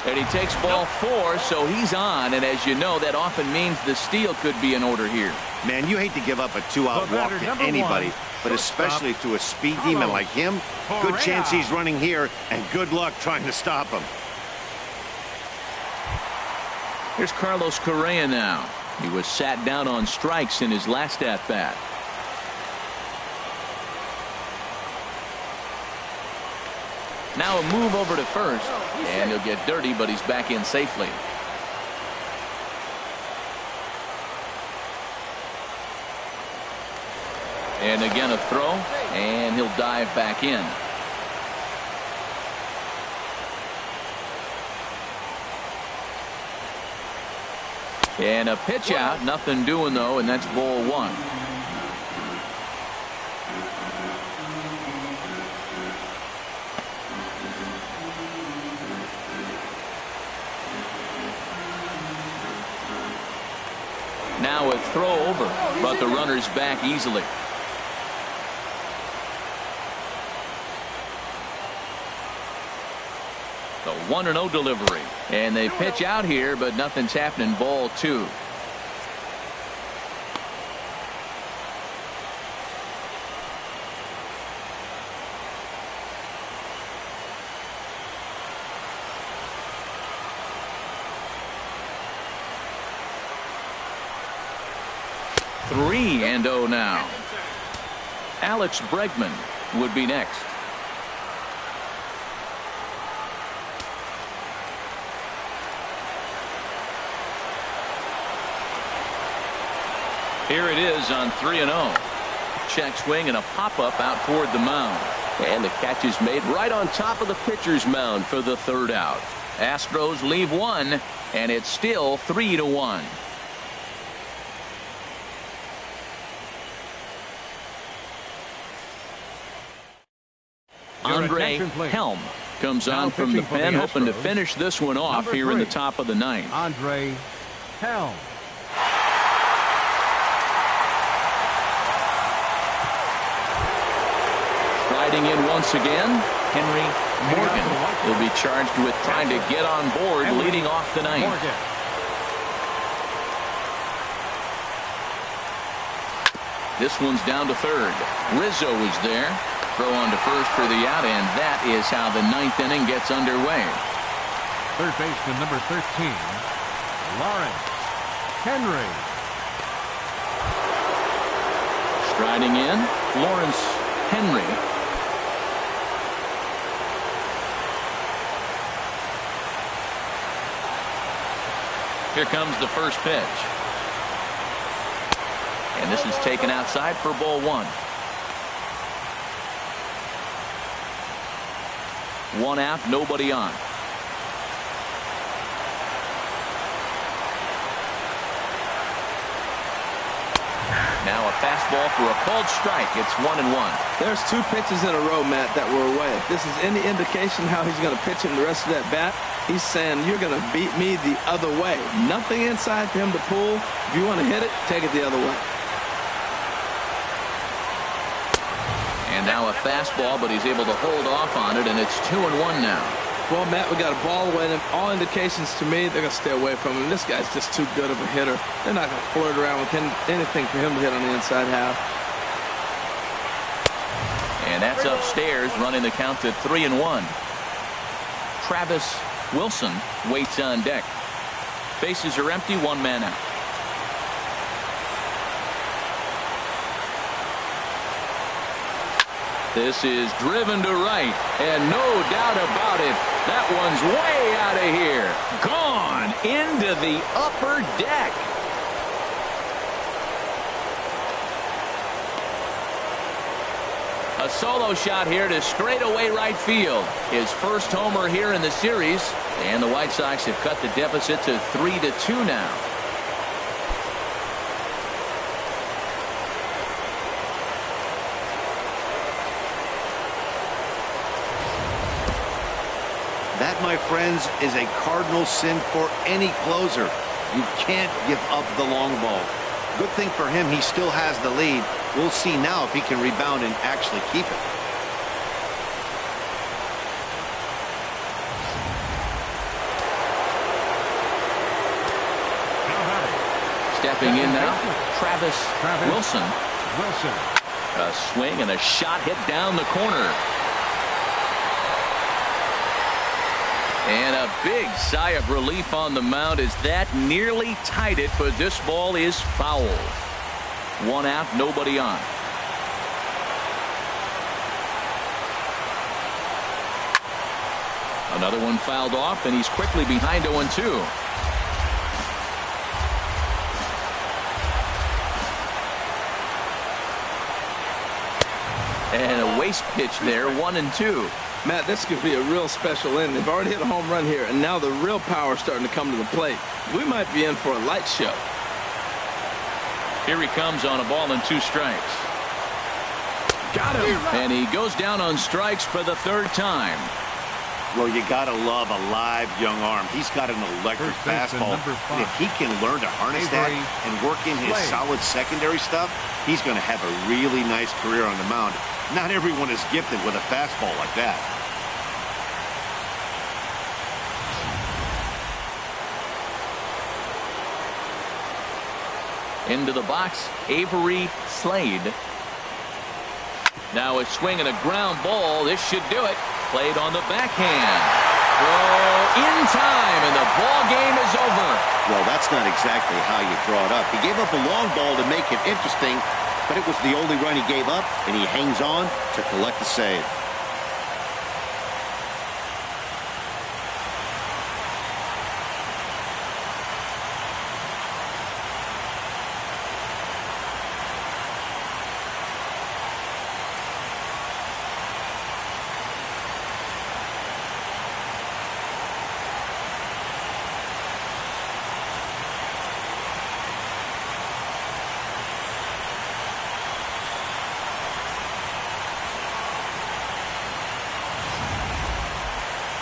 And he takes ball 4, so he's on, and as you know, that often means the steal could be in order here. Man, you hate to give up a 2-out walk to anybody, but especially to a speed demon like him. Good chance he's running here, and good luck trying to stop him. Here's Carlos Correa now. He was sat down on strikes in his last at-bat. Now a move over to first, and he'll get dirty, but he's back in safely. And again a throw, and he'll dive back in. And a pitch out, nothing doing though, and that's ball 1. Now a throw over, but the runner's back easily. The 1-0 delivery, and they pitch out here, but nothing's happening. Ball 2. And 0 now. Alex Bregman would be next. Here it is on 3-0. Check swing and a pop-up out toward the mound. And the catch is made right on top of the pitcher's mound for the third out. Astros leave one, and it's still 3-1. Andre Helm comes on from the pen, hoping to finish this one off here in the top of the ninth. Andre Helm. Riding in once again, Henry Morgan will be charged with trying to get on board, leading off the ninth. This one's down to third. Rizzo is there. Throw on to first for the out, and that is how the ninth inning gets underway. Third baseman number 13, Lawrence Henry. Striding in, Lawrence Henry. Here comes the first pitch. And this is taken outside for ball one. 1 out, nobody on. Now a fastball for a called strike. It's 1-1. There's 2 pitches in a row, Matt, that were away. If this is any indication how he's going to pitch him the rest of that bat, he's saying you're going to beat me the other way. Nothing inside for him to pull. If you want to hit it, take it the other way. And now a fastball, but he's able to hold off on it, and it's 2-1 now. Well, Matt, we got a ball away, and all indications to me, they're going to stay away from him. This guy's just too good of a hitter. They're not going to flirt around with him, anything for him to hit on the inside half. And that's upstairs, running the count to 3-1. Travis Wilson waits on deck. Bases are empty, 1 man out. This is driven to right, and no doubt about it, that one's way out of here. Gone into the upper deck. A solo shot here to straightaway right field. His first homer here in the series, and the White Sox have cut the deficit to 3-2 now. That, my friends, is a cardinal sin for any closer. You can't give up the long ball. Good thing for him, he still has the lead. We'll see now if he can rebound and actually keep it. Stepping in now, Travis Wilson. Wilson. A swing and a shot hit down the corner. And a big sigh of relief on the mound as that nearly tied it, but this ball is foul. 1 out, nobody on. Another one fouled off, and he's quickly behind 0-2. And a waste pitch there, 1-2. Matt, this could be a real special inning. They've already hit a home run here, and now the real power is starting to come to the plate. We might be in for a light show. Here he comes on a ball and 2 strikes. Got him. And he goes down on strikes for the 3rd time. Well, you got to love a live young arm. He's got an electric fastball. And if he can learn to harness that and work in his solid secondary stuff, he's going to have a really nice career on the mound. Not everyone is gifted with a fastball like that. Into the box, Avery Slade. Now a swing and a ground ball. This should do it. Played on the backhand. Throw in time, and the ball game is over. Well, that's not exactly how you draw it up. He gave up a long ball to make it interesting, but it was the only run he gave up, and he hangs on to collect the save.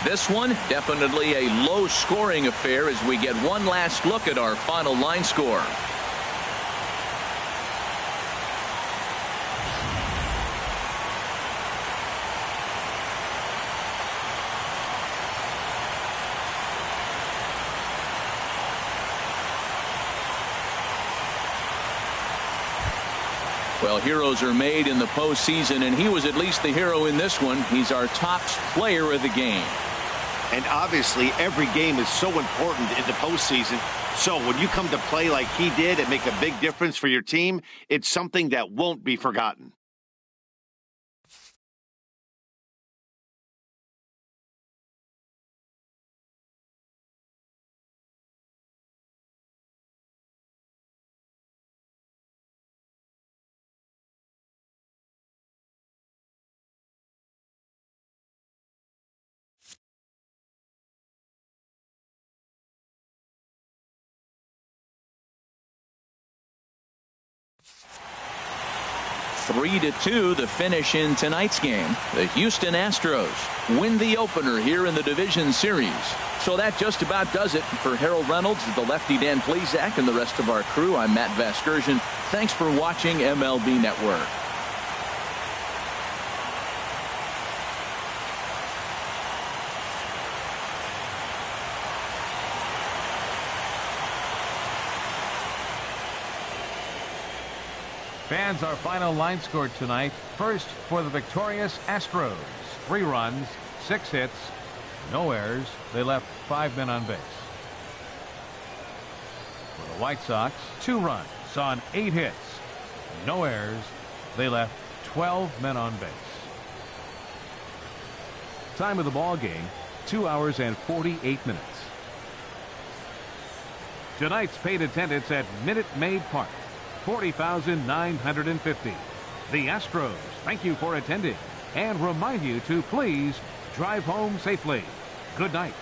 This one, definitely a low-scoring affair as we get one last look at our final line score. Well, heroes are made in the postseason, and he was at least the hero in this one. He's our top player of the game. And obviously, every game is so important in the postseason. So when you come to play like he did and make a big difference for your team, it's something that won't be forgotten. Three to 2 the finish in tonight's game. The Houston Astros win the opener here in the division series. So that just about does it for Harold Reynolds, the lefty Dan Plesac, and the rest of our crew. I'm Matt Vasgersian. Thanks for watching MLB Network. Fans, our final line score tonight. First for the victorious Astros. 3 runs, 6 hits, no errors. They left 5 men on base. For the White Sox, 2 runs on 8 hits, no errors. They left 12 men on base. Time of the ball game, 2 hours and 48 minutes. Tonight's paid attendance at Minute Maid Park, 40,950. The Astros thank you for attending and remind you to please drive home safely. Good night.